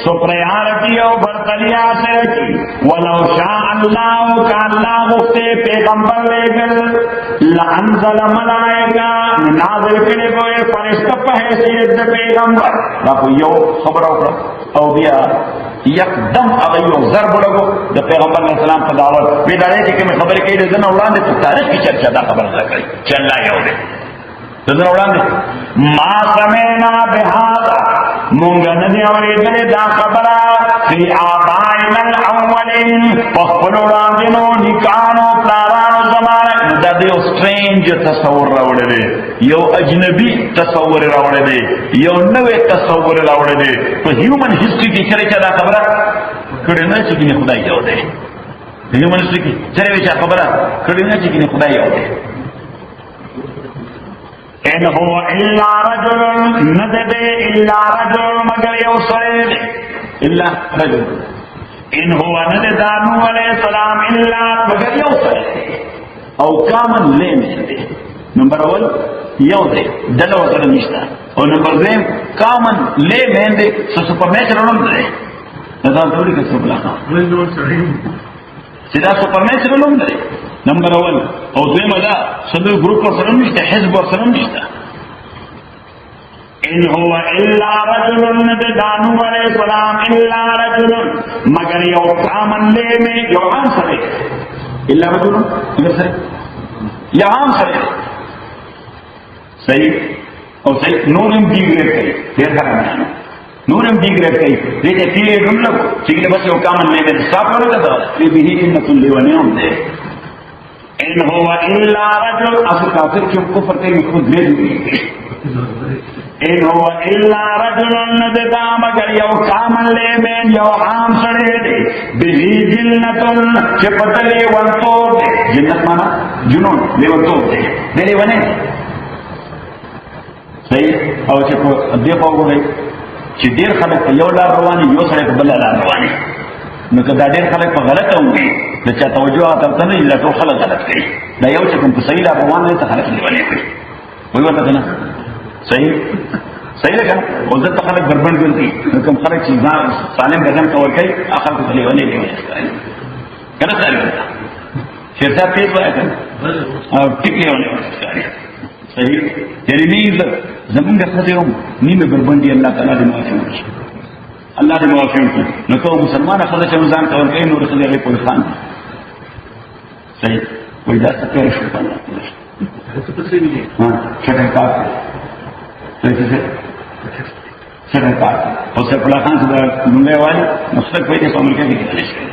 سپریارٹی اور برتلیا سے رکھی ولو شاء اللہ کا اللہ غفتے پیغمبر لے گل لانزل ملائکہ نازل کرے گوئے فرشتہ پہیسیت پیغمبر راکو یو خبر اوکرا او بیا یکدم اغیو ضرب لگو دا پیغمبر علیہ السلام کا دعوت بیدارے جی کہ میں خبر کئی رزن اولان دے تو تاریخ کی چرچہ دا خبر لگئی چلا یو دے رزن اولان دے ما سمینا بہذا مونگا ندی اولی دلے دا خبرہ فی آبائنا الاولین وخفلو راجنو نکانو پلارانو زمانہ دا دیو سٹرینج تصور راوڑے دے یو اجنبی تصور راوڑے دے یو نوے تصور راوڑے دے تو ہیومن ہسٹری کی چرے چا دا خبرہ کڑے نا چکی نے خدای یو دے ہیومن ہسٹری کی چرے چا خبرہ کڑے نا چکی نے خدای یو دے ان هو الا رجل ندد الا رجل مگر يوصل الا رجل ان هو ندد نوح علیہ السلام الا مگر يوصل او کامن لے میں نمبر اول یو دے دلو وصل نشتا اور نمبر دو کامن لے میں دے سپر نیچرل دے نظام توڑی کا سپلا سیدھا سپر نیچرل دے نمبر اول او دوی مدا صدر گروپ پر سلام نشتا حزب پر سلام نشتا ان هو الا رجل ندانو علیہ السلام الا رجل مگر یو کامن لے میں یو عام سرے الا رجل مگر سرے یا عام سرے صحیح اور صحیح نورم ڈی گریڈ کئی دیر خرام ہے نورم ڈی گریڈ کئی لیتے تیرے ڈھم لگو چکلے بس یو کامن لے میں صاف کرو گا لی بھی انت لیوانے ہوں دے ان هو الا رجل اصل کافر کی کفر کے خود لے دی ان هو الا رجل نددا مگر یو کامن لے میں یو عام سڑے دے بہی جنتن چپتلے ونتو دے جنت مانا جنون لے ونتو دے دے ونے صحیح او چپو دے پاو گئے چی دیر خلق یو لار روانی یو سڑے بلا لار روانی نو که دا ډېر خلک په غلطه وي د چا توجه ورته نه وي دا ټول خلک غلط کوي دا یو چې کوم په صحیح لار روان دی ته خلک لیونی کوي وایي ورته که نه صحیح ده که نه او دلته خلک بربنډ ګرځي نو کوم خلک چې ځان سالم بدن ته ورکوي هغه خلکو ته لیونی ښکاري که نه ښکاري ورته شیر صاحب تېز وایه که نه او ټیک لیونی ورته ښکاري صحیح یعنې نیز زمونږ ښځې هم نیمې بربنډ دي الله تعالی دې معافي وکړي اللہ نے معافیم کی نہ تو مسلمان خدا چمزان کا کئی نور خدے علیہ کوئی خان صحیح کوئی جا سکتے ہیں شکر ہاں چھٹے کار چھٹے کار اور سے پلا خان سے ڈونگے والی مستق پہ جیسے امریکہ کی گزارش کرے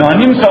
900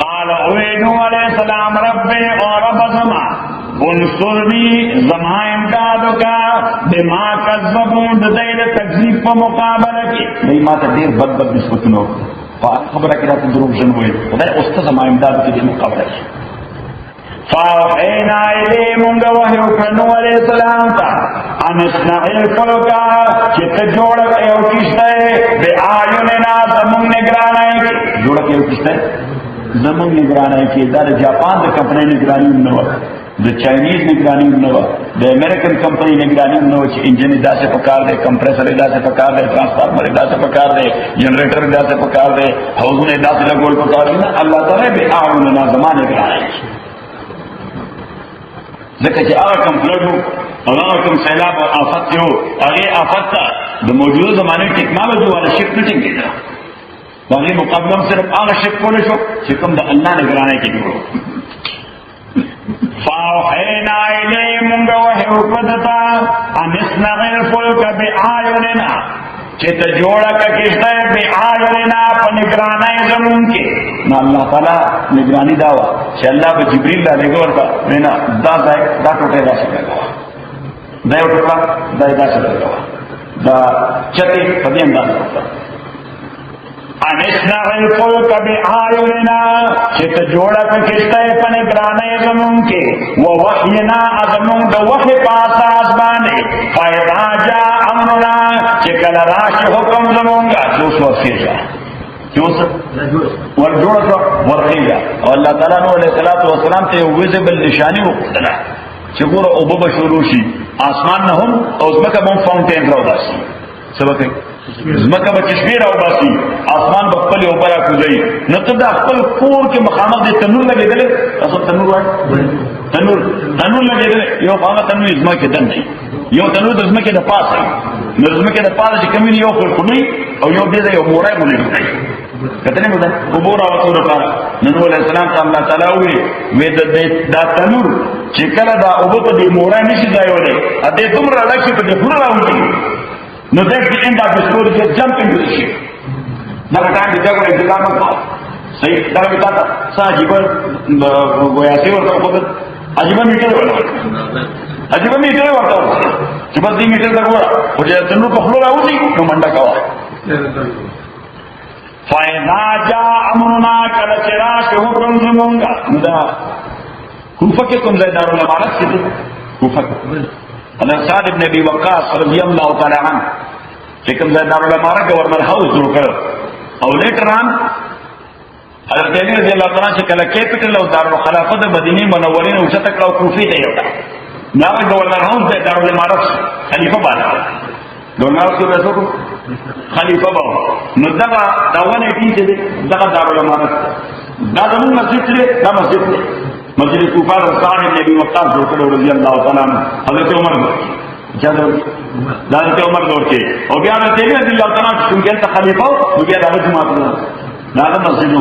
قال اوینو علیہ السلام رب اور رب زما انصرنی زما امدادو کا بما کذبون دیر تکذیب په مقابله کې نہیں ما ته ډیر بد بد نسبتونو خبره کړه ته دروغ جن وای خدای اوسته زما امدادو کې د مقابله کې فاوحینا الی مونږ وحی وکړو علیہ السلام ته ان اصنع الفلک چې ته جوړ یو کیسه به آیوننا زمون نگرانای کې جوړ یو کیسه زمون نگرانی کی دا جاپان دا کمپنی نگرانی نو دا چائنیز نگرانی نو دا امریکن کمپنی نگرانی نو چې انجن دا سے پکار دے کمپریسر دا سے پکار دے ٹرانسفارمر دا سے پکار دے جنریٹر دا سے پکار دے حوض دا سے لگول پکار دے اللہ تعالی به اعلننا زمان نگرانی ځکه چې هغه کم فلډو او هغه کم سیلاب او آفت یو هغه آفت د موجوده زمانه ټیکنالوژي والا شپ نه ټینګېده باقی مقابلہ صرف آغا شک کولے شو چکم دا اللہ نگرانے کی جوڑو فاوحینا الی منگا وحی اکدتا انسنا الفلک بی آیوننا چیتا جوڑا کا کشتا ہے بی آیوننا پا نگرانے زمون کے نا اللہ تعالیٰ نگرانی داوا چی اللہ پا جبریل دا لے گورتا وینا دا ٹوٹے دا سکے گوا دا ٹوٹا دا سکے گوا دا چتے پدیم دا سکتا انسنا الفلک بآیوننا چت جوڑا کشتا ہے پنے گرانے زمون کے ووحینا ازمون دا وحی پاسا ازبانے فائدہ جا امرنا چکل راش حکم زمون گا چوس وفیشا چوس ورجوڑا تو ورخیگا اور اللہ تعالیٰ نو علیہ السلام تے ویزیبل نشانی وقتلا چکورا اوبب شروشی آسمان نہ ہم اور اس میں کا مون فاؤنٹین رو باسی سبق ہے زمکه به چشمه راو باسي اسمان به خپل یو بلا کوزي نو ته د خپل کور کې مخامخ د تنور لګېدل اصل تنور وای تنور لګېدل یو هغه تنور زمکه دن دی یو تنور د زمکه د پاسه نو زمکه د پاسه چې کوم یو خپل کونی او یو دې یو مورای مولې کته نه مده وګور او ټول کار نبی علیہ السلام ته الله تعالی وی دا تنور چې کله دا اوبه په دې مورای نشي ځایولې ا دې دومره لکه په دې پوره راوځي No, that's the end of the story. Just jump into the ship. Never time to juggle into the mouth. Say, that we thought, Sajiba, Goyasi or the Ajiba meter or Ajiba meter or the Chibati meter the water. But you have to look of Flora Uzi, no Mandakawa. Fainaja Amuna Kalachera, Shokon Zumunga. Kufa comes at Darula City. Kufa. سعد ابن ابی وقاص رضی اللہ تعالی عنہ چکم زید دارالعلماء governor house جوړ کړ او لیټر آن حضرت علی رضی اللہ تعالی چې کله کیپټل او دارالخلافه د مدینه منورې نه اوچته کړه او کوفی ته یو دا گورنر هاؤس د دارالعلماء خلیفہ باندې گورنر هاؤس کې وسو خلیفہ باندې نو دا ونه چې دا دارالعلماء دا زموږ مسجد دی دا مسجد دی مسجد کوفہ سعد ابن ابی وقاص جوړ کړ رضی اللہ تعالی عنہ حضرت عمر حضرت عمر دور کې او بیا د رضی اللہ تعالی عنہ څنګه ته خلیفہ او بیا د جماعت دا مسجد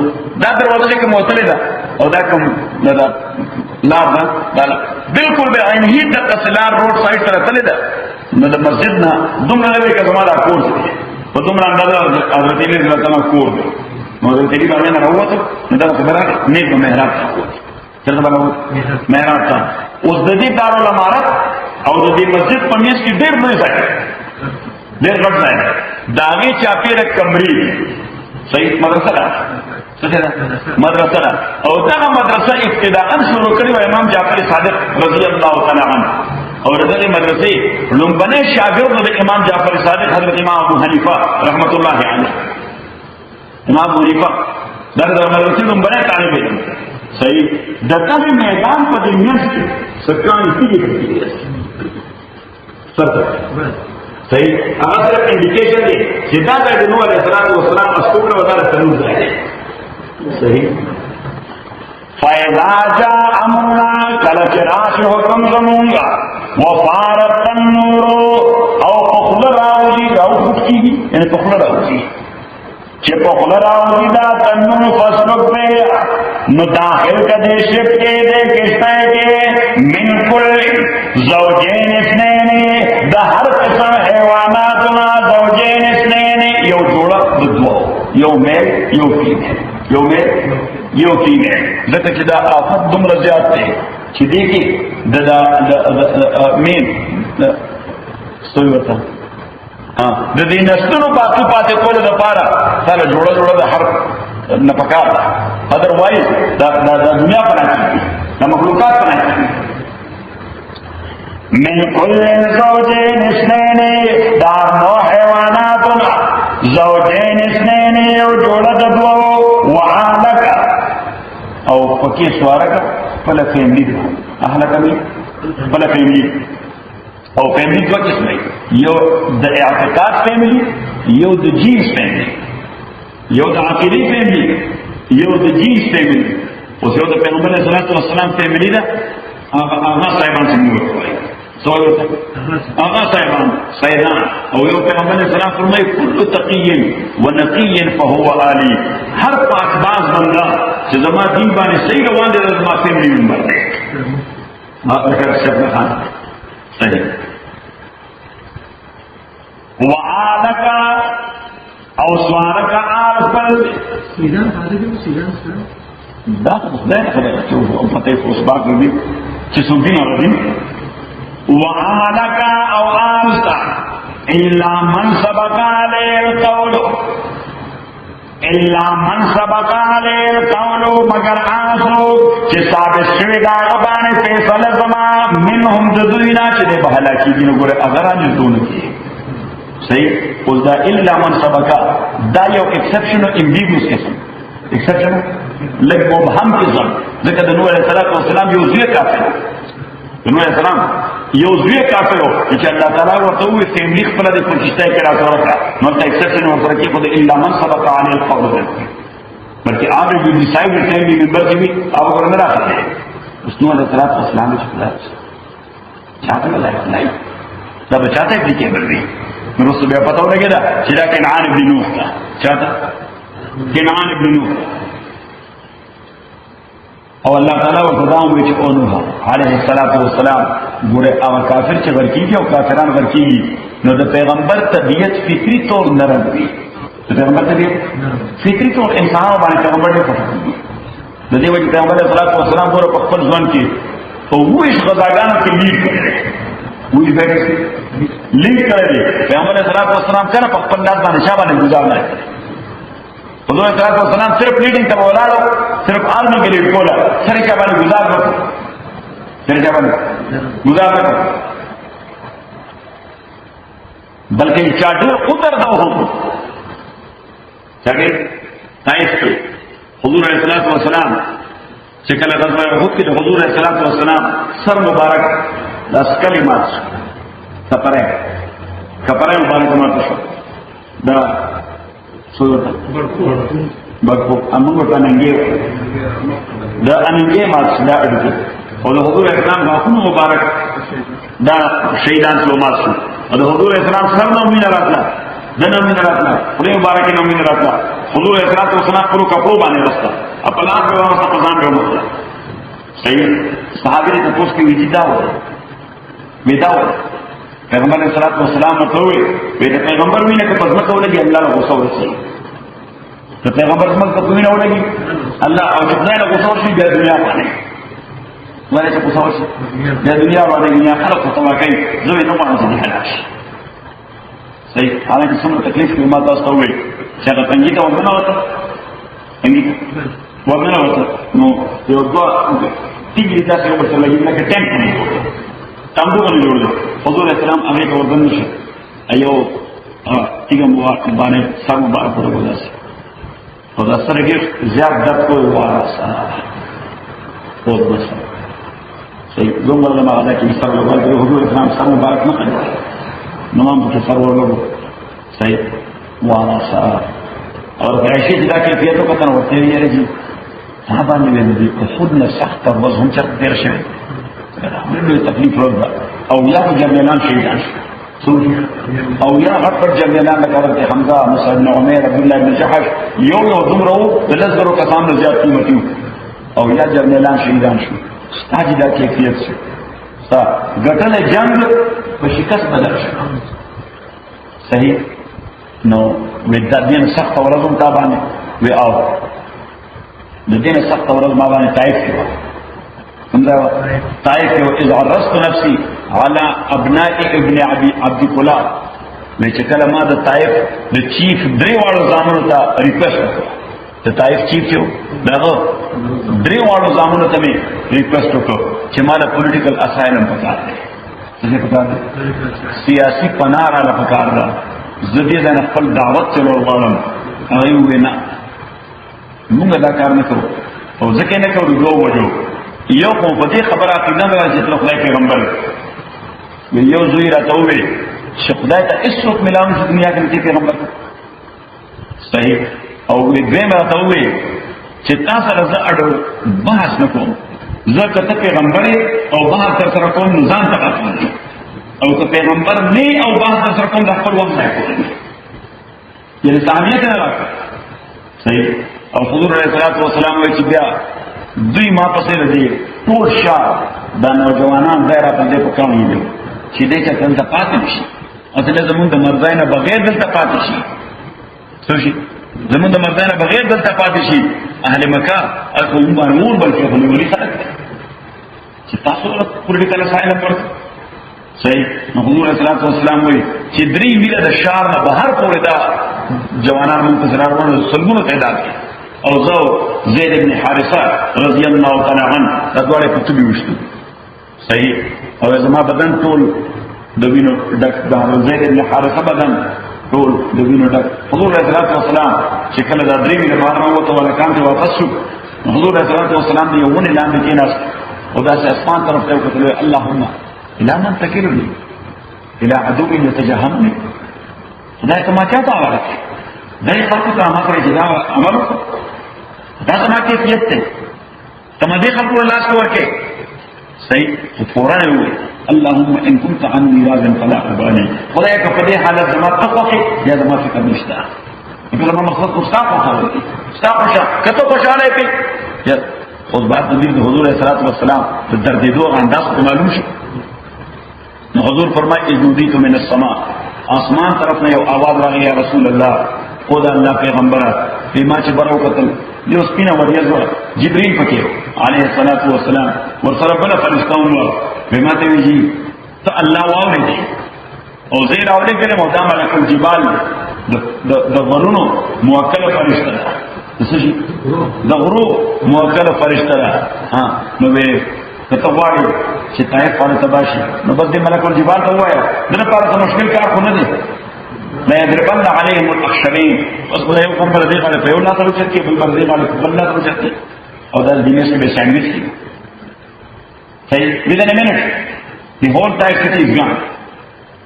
دا دروازه کې موصله ده او دا کوم دا لا بالکل به عین هی د قصلار روډ سایډ سره تللی ده نو د مسجد نه دومره لوي کې زموږه کور دی په دومره اندازه حضرت علی رضی اللہ تعالی کور دی نو حضرت علی باندې راووت نو دا خبره نه په محراب کې چرته باندې محراب ته اوس د دې دارالامارت او د دې مسجد په میز کې ډېر لوی ځای ډېر غټ ځای د هغې چاپېره کمرې صحیح مدرسه ده مدرسه ده او دغه مدرسه ابتداءً شروع کړې وه امام جعفر صادق رضی الله تعالی عنه او دغه مدرسې لومبنی شاګرد د امام جعفر صادق حضرت امام ابو حنیفه رحمت الله علیه امام ابو حنیفه دغه مدرسې لومبنی طالب علم صحیح د دغه میدان په دې منځ کې سکانې کېږي صحیح هغه صرف انډیکیشن دی چې دا د نوح علیه السلام استوګنه وزاره تنور ځای دی صحیح فَإِذَا جَاءَ أَمْرُنَا کله چې راشي حکم زمونږه وَفَارَتِ التَّنُّورُ او په خوله راوځي راوځي کېږي یعنې په خوله راوځي چې په خوله راوځي دا تنور فاسلک دی نو داخل کا دې شپ کې دې کشته کې من کل زوجین اثنین د هر قسم حیواناتنا زوجین اثنین یو جوړه د دوه یو میل یو فیمیل یو میل یو فیمیل ځکه چې دا آفت دومره زیات دی چې دې کې د مین ستوي ورته د دې نسلونو باقي پاتې کولو لپاره سره جوړه د هر نه پکار ده ادروایز دا دنیا په نشي د مخلوقات په نشي من كل زوجين اثنين دا نو حیواناتنا زوجين اثنين یو جوړه د دوه وعالک او پکې سوارک په فیملی ده اهلک به په فیملی او فیملی دوه قسمه یو د اعتقاد فیملی یو د جنس فیملی یو د عقیدی فیملی یو د جنس فیملی اوس یو د پیغمبر علیه السلام فیملی ده هغه صاحبان څنګه وایي سوال هغه صاحبان سیدان او یو پیغمبر علیه السلام فرمایي کل تقی ونقی فهو آلی هر پاک باز بنده چې زما دین باندې صحیح روان دی زما فیملی ممبر دی لکه شفیع خان صحیح وعالک او سوارک عارفل سیدان خالد سیدان سلام دا خدای خبره چې په پته اوس باغ دی چې څنګه راځي وعالک او عارفل الا من سبق علی القول الا من سبق علی القول مگر آسو چې ثابت شوی دا باندې فیصله زما منهم د دوی نه چې به هلاکی دي نو ګوره اگر ان دونه کی صحیح اوس دا الا من سبق دا یو ایکسپشن او امبیګوس قسم ایکسپشن لګ مبهم قسم ځکه د نوح علیه السلام یو ځای کافر نوح علیه السلام یو ځای کافر چې الله تعالی ورته وې فیملی خپل د پنځه کې راځوړه نو دا ایکسپشن ورته کې خو د الا من سبق علی القول بلکې آب جو ډیسایډ فیملی ممبر دی او ورنه راځي اوس نوح علیه السلام چې خلاص چاته نه دا بچاته دې کې ورې رسول بیا پتہ لگے دا چې دا کنعان ابن نوح دا چاته کنعان ابن نوح او الله تعالی ورته وی چې او نوح علیه السلام ګوره هغه کافر چې ورکیږي او کافران ورکیږي نو د پیغمبر طبیعت فطری طور نرم وي د پیغمبر طبیعت فطری طور انسان باندې پیغمبر نه پټ د دې وجه پیغمبر صلی الله علیه وسلم ګوره په خپل ځوان کې او وې غزاګانو کې لید کړي وې ځکه لینک کړی پیغمبر صلی الله علیه وسلم کنه په خپل لاس باندې شابه گزار نه حضور صلی الله علیه وسلم صرف لیډینګ ته ولاړو صرف آرمی کې لیډ کوله سره کې باندې گزار وکړ سره کې باندې گزار وکړ بلکې چاټر اتر دا هو څنګه تاسو حضور صلی الله علیه وسلم چې کله غزوه احد کې حضور صلی الله علیه وسلم سر مبارک داس کلمات کپره مبارک ماته شو دا سورته برکو امغه تنګي دا انګي ماته دا اډو او د حضور اسلام غاښونو مبارک دا شهیدان څو ماسو او د حضور اسلام سره نو مين راتلا دنه مين راتلا خپل مبارک نو مين راتلا حضور اسلام څو سنا پرو کپړو باندې راستا خپل لاس په واسطه پزان به وځه صحیح صحابه ته پوښتنه کیږي دا وایي پیغمبر صلی الله علیه وسلم ته وی د پیغمبر وینه په پزما ولګي الله له غوسه ورسي ته پیغمبر څنګه په وینه ولګي الله او خدای له غوسه ورسي د دنیا باندې ولې څه پوښتنه وشي د دنیا باندې دنیا خلق ته واقعي زوی نه وایي چې هلاش صحیح حالانکه څومره تکلیف کې ما تاسو ته وایي چې هغه څنګه ته ورننه وته څنګه ورننه وته نو یو دوه تیږي تاسو یو څه لګي لکه ټینک نه تاسو باندې جوړ دي حضور اسلام هغه ته ورننه نشي ایو تیګه مو باندې سم مبارک ورغوځي او دا سره کې زیات درد کوي واسه او بس صحیح دومره لما غدا کې سره ورغوځي حضور اسلام سم مبارک نه کړی نو هم په سره ورغوځي صحیح واسه اور عائشہ دا کیفیتو کا تن ورته یې رجی صحابه نه دي په خود نه سخت ورځ هم چر تیر شوی دا تکلیف ورځ او یا جنان شهیدان او یا غټ پر جنان لکه حمزه مصعب بن عمر عبد الله بن جحش یو دومره د لزرو کسان نه زیات قیمتي او یا جنان شهیدان شو ستاجی دا کیفیت شو ستا غټل جنگ په شکست بدل شو صحیح نو ودا دین سخت ورځم تا باندې وی او د دین سخت ورځ ما باندې طائف کې همدا طائف کې اذ عرضت نفسي على ابناء ابن عبد کلاب مې چې کله ما د طائف د چیف درې واړو زامنو ته request وکړ the Taif chief you دغه درې واړو زامنو ته مې ریکوست وکړ چې ما د پولیټیکل اسایلم پکار دی څه پکار دی سیاسي پناه را پکار ده زدی دا خپل دعوت چلو غواړم هغه وینا موږ دا کار نه کوو او ځکه نه کوو دوه وجو یو خو په دې خبره عقیده نه راځي چې خدای پیغمبر یو زوی راته وې چې خدای ته هیڅوک ملاوي چې دنیا کې نه پیغمبر صحیح او دې راته وې چې تاسو سره اړو بحث نه کوم ځکه ته پیغمبر او بحث تر سره کوم ځان ته او که پیغمبر نه او بحث سره کوم د خپل وخت نه کوي یعنی ثانیه نه راځي صحیح او حضور علیه الصلاۃ والسلام وایي چې بیا دوی ما پسې راځي ټول شاه د نوجوانان ځای را پدې په کوم دي چې دې چې څنګه پاتې شي اصل زمون د مرزای نه بغیر دلته پاتې شي څه شي زمون د مرزای نه بغیر دلته پاتې شي اهل مکه اكو نور بلکې خلک خلک چې تاسو پولیټیکل اسایلم ورته صحیح نو حضور صلی الله علیه وسلم وی چې درې میله د شهر نه بهر پورې دا جوانان منتظرانو سلمونو تعداد او زو زید ابن حارثه رضی الله تعالی عنه د دوړې په توبې وشتو صحیح او زما بدن ټول د وینو ډک د زید ابن حارثه بدن ټول د وینو ډک حضور صلی الله علیه وسلم چې کله دا درې میله بهر نه وته ولا کان ته واپس شو حضور صلی الله علیه وسلم دی یوونه لاندې کېناست او دا اسمان طرف ته وکتل اللهم الى من تكلني الى عدو يتجهمني خدای ته ما چاته وایي دای خلکو ته ما کوي جدا عمل دا څنګه کیفیت ته تم دې خلکو الله ورکه صحیح فورا وي اللهم ان كنت عني راضا فلا ابالي خدای که په دې حالت زما تقوی یا زما فکر نشته کله ما مقصد کو استاپ کته خوشاله پی خود بعد نبی حضور صلی الله علیه وسلم د درد دوه انداز معلوم شو حضور فرمائے اجودیت من السماء آسمان طرف نے آواز راغی یا رسول اللہ خدا اللہ پیغمبر فیما چ برو قتل جو سپینا وریز جبرائیل پکې علیہ الصلوۃ والسلام ورسره بل فرشتون فیما ته وی ته الله واوري دي او زیر اوري کله مودا ملک الجبال د غرونو موکل فرشتہ څه شي د غرو موکل فرشتہ ها نو به کته واړي چې طائف باندې تباشي نو بس دې ملک الجبال ته وایا دغه لپاره مشکل کار خو نه دي لا يضربن عليهم الاخشبين بس خدای یو کوم پر دې باندې په یو لاس ورچې کې بل پر دې باندې بل لاس ورچې او دا دې نشه به ساندویچ کی صحیح within a minute the whole Taif city is gone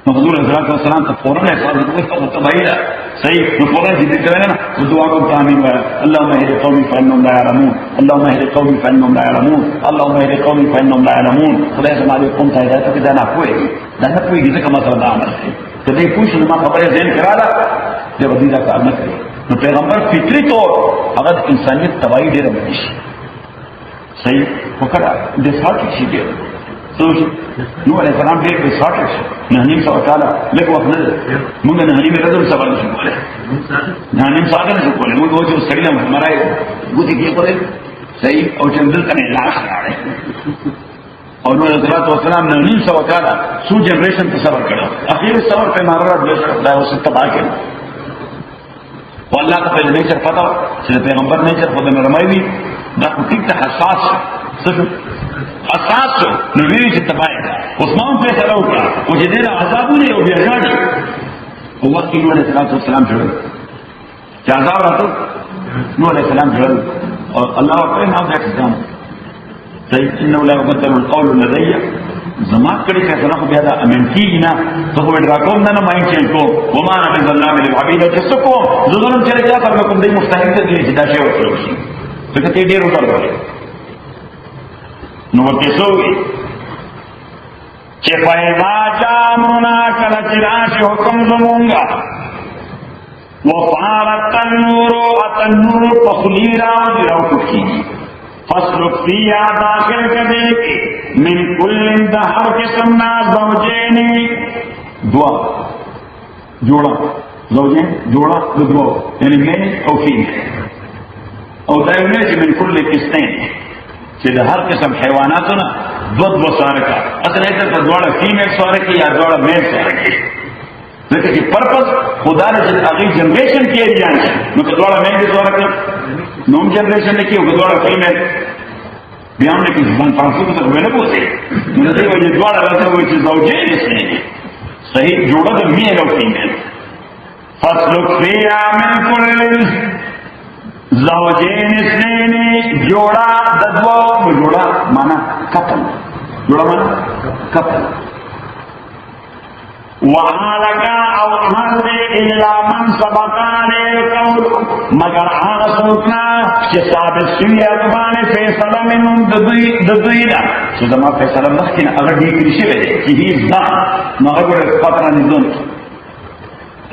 نو حضور صلی الله علیه وسلم ته فوراً حفاظت وکړه تبعیدا صحیح نو فوراً دې کړه نه دعا کوم امين اللهم اهد قومي فانهم لا يعلمون اللهم اهد قومي فانهم لا يعلمون اللهم اهد قومي فانهم لا يعلمون خدای زما دې قوم ته هدایت کړه دا نه کوي دا نه کوي ځکه ما سره دا عمل کوي ته دې پوښتنه ما خبره زين کړاله دې ودی دا کار نه کوي نو پیغمبر فطری طور هغه انسانيت تبعی ډېر مدي شي صحیح وکړه دې ساتي شي دې نو علیہ السلام ډېر په ساټر نه نیم سو تعالی لږ وخت نه موږ نه نیم رضم سبا نشو کولای نه نیم ساګر نشو کولای موږ وځو سړی نه مرای ګوتی کې پرې صحیح او چندل کنه لاس راړې اور نبی صلی اللہ علیہ وسلم نے 900 کالا سو جنریشن ته صبر کړو، اخیر صبر په مارا د دا اوس تبا کړ. والله ته په نیچر پتا چې پیغمبر نیچر په دې نرمای وي دا ټیک ته حساس څه حساس نو وی چې تبا عثمان په سره وکړه او چې دې عذابونه او بیا ځاړي او وخت نبی صلی الله علیه وسلم جوړ چې عذاب راته نو علیه السلام جوړ او الله په نام دې ځان صحیح انه لا يبدل القول لدي زما کړي چې څنګه بیا دا امن کیږي نه ته وې راکوم نه ماین چل کو وما انا بالظلام للعبيد چې څوک ظلم چې راځي تر کوم دې مستحق دي چې دا شی وکړي ځکه ته ډېر وکړې نو ورته سوې چې پایما چامنا کله چې راشي حکم زمونږه وفارت النور اتنور تخلیرا دراو کی فسلک فیا داخل کدے کے من کل دہر قسمنا زوجین دعا جوڑا زوجین جوڑا دعا یعنی مین او فیل او دائم نے من کل قسمین چې د هر قسم حیواناتو نه دو سوارکا اصل ایسا که دوڑا فیمیل سوارکی یا دوڑا میل سوارکی ځکه چې پرپس خدا نے چې هغه جنریشن کې ایریان نو که دوڑا میل سوارکی نوم جنریشن نه کې او دوڑا فیمیل بیا هم کې ځان فرانسو ته ویل بوته نو دې وایي دوڑا راته وایي چې زوجین نه صحیح جوړه د میل او فیمیل فسلک فیا من کل زوجین اثنین جوڑا ددو جوڑا مانا کپل جوڑا مانا کپل وَعَلَكَا او حَلْدِ إِلَّا مَنْ سَبَقَانِ قَوْلُ مگر آغا سوچنا کہ ثابت سوی اتبانے فیصلہ منہم ددوئینا چو زمان فیصلہ مخینا اگر دیکری شوئے کہ ہی زان مگر پترانی دون کی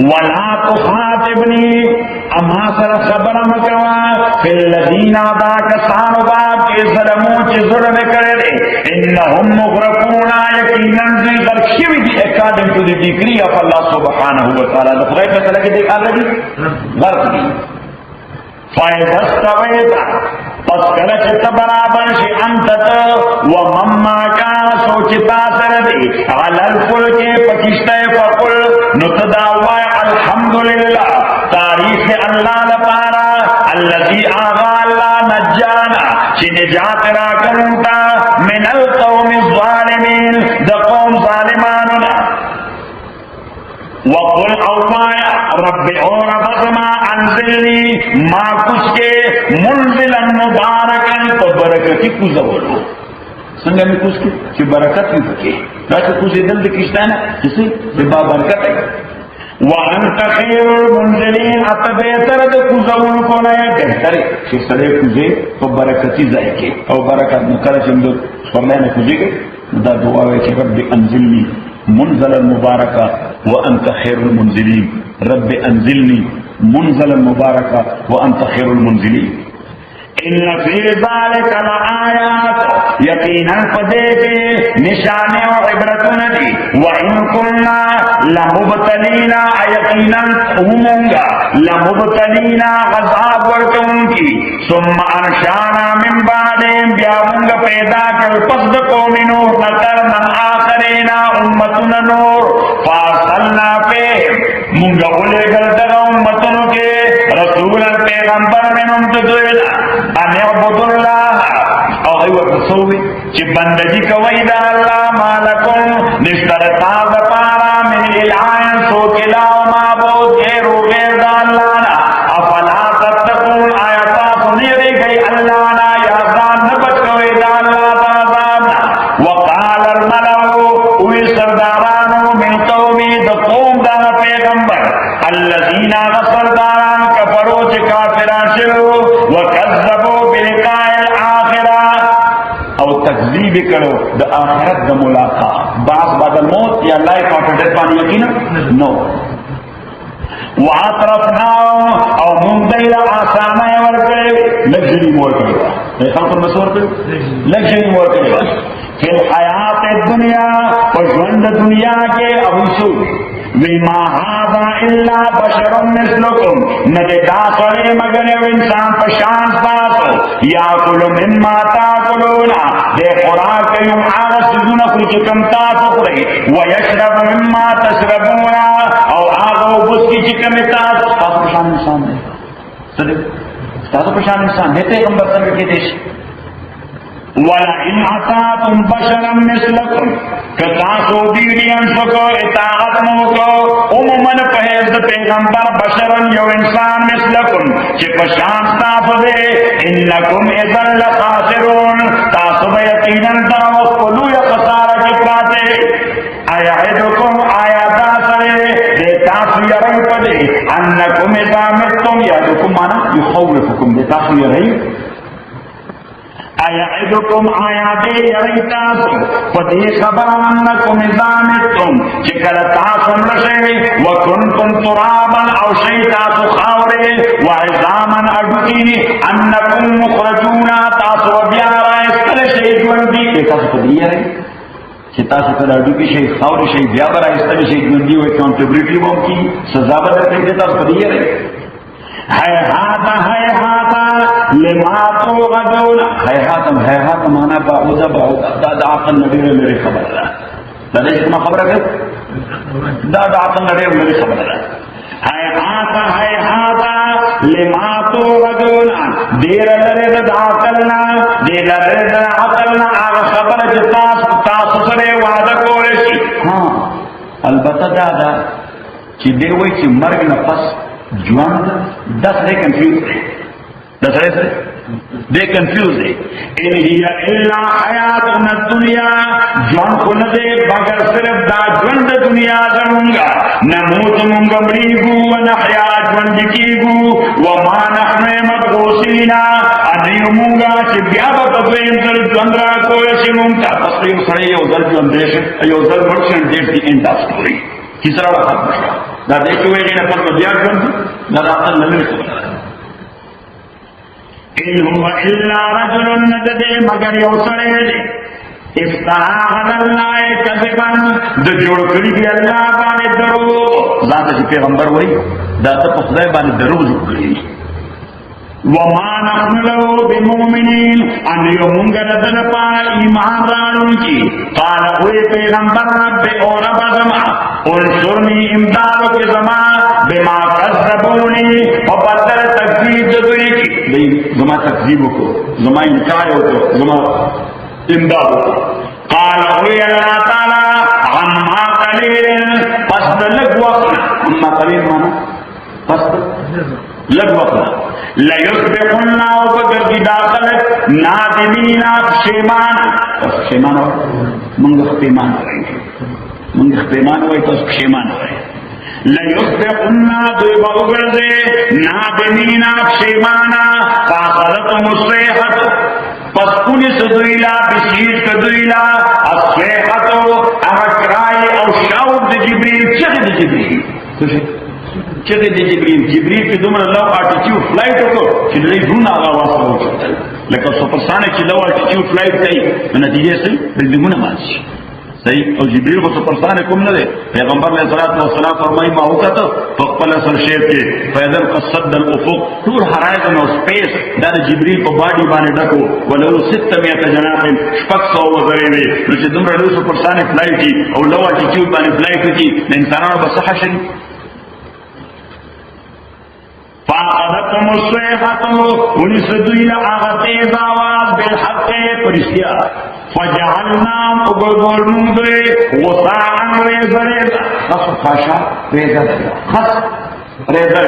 وَلَا تُخَاطِبْنِي اما سر خبر مکوا فی الذین آبا کسانو باب کے ظلموں چی ظلم کرے دے انہم مغرقون یقیناً دی غرقشوی دی according to the degree of Allah subhanahu wa ta'ala دفرائی فیصلہ کے دیکھ آگا دی غرق دی فَإِذَسْتَوَيْتَ پس کلچت برابر شی انتتا ومما کان سوچتا سردی علی الفلک پکشتے فقل نتداوائے الحمدللہ تعریف اللہ لپارا الذی آغا اللہ نجانا چی نجات را کرنتا من القوم الظالمین دا قوم ظالماننا وقل اوائع رب اور بزما انزلنی ما کچھ کے منزلا مبارکن تو برکتی کو زولو سنگا میں کچھ کے چی برکت نہیں پکے لیکن کچھ دل دکشتانا جسے با برکت ہے وانت خیر المنزلین اتبیتر دے کزون کو نئے بہتر ہے کہ سڑے کزے تو برکتی ذائقے او برکت مکرہ چندو سورلینا کزے گئے دا دعاوے کہ رب انزلنی منزل المبارکہ وانت خیر المنزلین رب انزلنی منزل المبارکہ وانت خیر المنزلین ان فی ذالک لآیات یقینا فدیتے نشانے و عبرتن دی وَإِن كُنَّا لَمُبْتَلِينَا یقینا ہمونگا لَمُبْتَلِينَا غذاب ورکون کی ثم انشانا من بعدهم بیاونگا پیدا کر پسد قومنو نکرنا آخرینا امتن نور فارسلنا پہ منگا اولے گلدگا امتنو کے رسول پیغمبر منم تدویلا ان اعبدوا اللہ او ایوہ رسولی چی بندگی کوئی دا اللہ مالکم نشتر تاز پارا من الہائن سوک الہ معبود غیرو غیر دا اللہ نا افلا تتقون آیتا سنیرے گئی اللہ نا یازان نبت کوئی دا اللہ تازانا وقال الملعو اوی سردارانو من قومی دا قوم دا پیغمبر الذین غسرداران کفرو چی کافران شروع وکذبو بلقاء الاخرہ او تکذیب کرو دا آخرت دا ملاقات بعض بعد الموت یا لائف آفٹر ڈیتھ پانی یقینا نو وعطرفناو او مندیل آسانہ ورکڑے لگژری مور کرے خلق المسور کرے لگژری مور کرے فی الحیات الدنیا و جوند دنیا کے ابوشو وما هذا الا بشر مثلكم ندا سره مگر انسان پشان تاسو یاکل مما تاکلون دے خوراک یم هغه سيزونه چې کوم تاسو خورئ ويشرب مما تشربون او هغه وبسکی چې کوم تاسو پشان انسان دی تاسو پشان انسان دی پیغمبر څنګه کې دي وَلَئِنْ أَتَاكُمْ بَشَرًا مِثْلَكُمْ کتاسو دیڑیان سکو اطاعت موکو عموماً پہیز پیغمبر بشرن یو انسان مثلکم چی پشان تاسو دے انکم اذن لخاسرون تاسو بیقیناً داوس قلو یا خسارہ چکاتے ایعدکم آیاتا سرے دے تاسو یرئی پدے انکم اذا متم یادکم مانا یخوفکم دے تاسو یرئی ایعدکم آیاتے یرئی تاسو پدی خبر انکم اذا متم چکل تاسو مرشے وکنتم ترابا او شئی تاسو خاورے وعظاما اڈکی انکم مخرجونا تاسو بیارا اسکل شئی جوندی تاسو پدی یرئی چې تاسو کله اډو کې شي خاور شي بیا به راځي شي ګوندي وي اکاونټیبিলিټي وو کی سزا به درکړي تاسو په دې لري ہے ہاتا لما تو غدون ہے ہاتا مانا بعوضہ دا عقل نبی میری خبر ہے دا دې خبره ده دا عقل نبی میری خبر ہے ہاتا لما تو غدون دیر لرد عقلنا دیر لرد عقلنا آغا خبر جتاس تاسو سره وعده کولشي ہاں البته دا چې دی وای چې مرګ نه پس ژوند دا سره کنفیوز دی دا سره دے کنفیوز ہے ان ہی الا حیاتنا الدنیا ژوند کو نه دے مگر صرف دا ژوند دنیا زمونږه نموت مونږ مړیږو ونحیا ژوند کیږو وما نحن مبعوثین ان مونږه چې بیا به تاسو ځل ژوند را کوی شي مونږ تاسو یو سره یو ځل ژوند دې یو ځل ورشن دې دی انډ اف سټوري کیسه راځه دا دې کوی نه په بیا ژوند دا راځل نه لري ان هو الا رجل ندد مگر یو سره افتراء الله کذبا د جوړ کړی دی الله باندې درو ذات چې پیغمبر وای دا ته په خدای باندې درو جوړ کړی وما نحن له بمؤمنين ان يمونګه دغه په ایمان راوړونکي قال وی پیغمبر رب او رب زما انصرني امداد کی زما بما كذبوني وبدل تکذیب دوی کی زما تکذیب کو زما انکار کو زما امداد کو قال وی الله تعالی عما قليل پس لږ وخت عما قليل معنا پس لږ وخت لا يسبقنا وبگر کی داخل نادمین پشیمان منگخ پیمان ہوئی تو پشیمان ہوئی لا يسبقنا دوی بغر دے نادمین پشیمانا فاخرتم الصیحت پس پولیس دویلا بسیر کدویلا الصیحتو احکرائی او شاور دی جبریل چه دی جبریل چته دی جبریل په دومره لو اټیټیوډ فلایټ وکړو چې دوی ډونه هغه واسطه وکړل لکه سپرسانیک چې لو اټیټیوډ فلایټ کوي نتیجه سي بلډینګونه ماشي صحیح او جبریل کو سپرسانیک کوم نه دی پیغمبر علیه الصلوۃ والسلام فرمایي ما وکړه په خپل سر شیب کې فیضل قصد الافق ټول هرایزن او سپیس دا جبریل په باډي باندې ډکو ولو 600 جناح شپږ سو وزرې وي چې دومره لو سپرسانیک فلایټ او لو اټیټیوډ باندې فلایټ کوي د انسانانو به صحه شي فاخذتهم الصيحة ونسدویل آغتیز آواز بالحق پرشتیا فجعلنام اگرگول مندرے غصاعن ریزا خص خاشا ریزا خص ریزا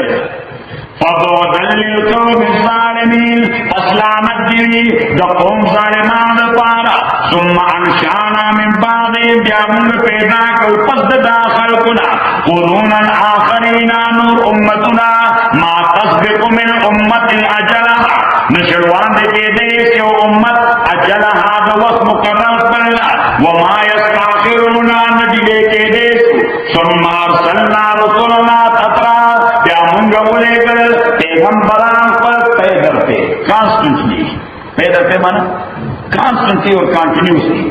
فبعدن للقوم الظالمین اسلامت دیوی دا قوم ظالمان پارا ثم انشانا من بعد بیامون پیدا کل پس دا خلقنا قرونا آخرین نور امتنا ما تسبق من امت اجلها نشروان دے دیس یو امت اجلها دا وقت مقرر کرنا وما یستاخرون نجلے کے دیس ثم ارسلنا رسولنا تطرا بیامونگا بولے کر پیغمبران پر پیدر پہ کانسٹنٹلی پیدر پہ مانا کانسٹنٹلی اور کانٹینیوسلی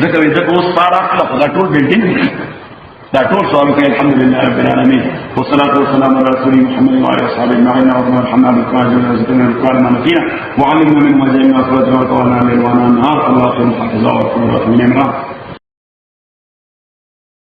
ذكر ذكر صار اخلق ذا طول بيلدينج ذا طول سؤال في الحمد لله رب العالمين والصلاه والسلام على رسول محمد وعلى اله وصحبه اجمعين اللهم ارحمنا بالقران وزدنا بالقران ما نسينا وعلمنا من ما جهلنا وفرجنا وتولنا من الوان النهار اللهم حفظنا وارحمنا من امرنا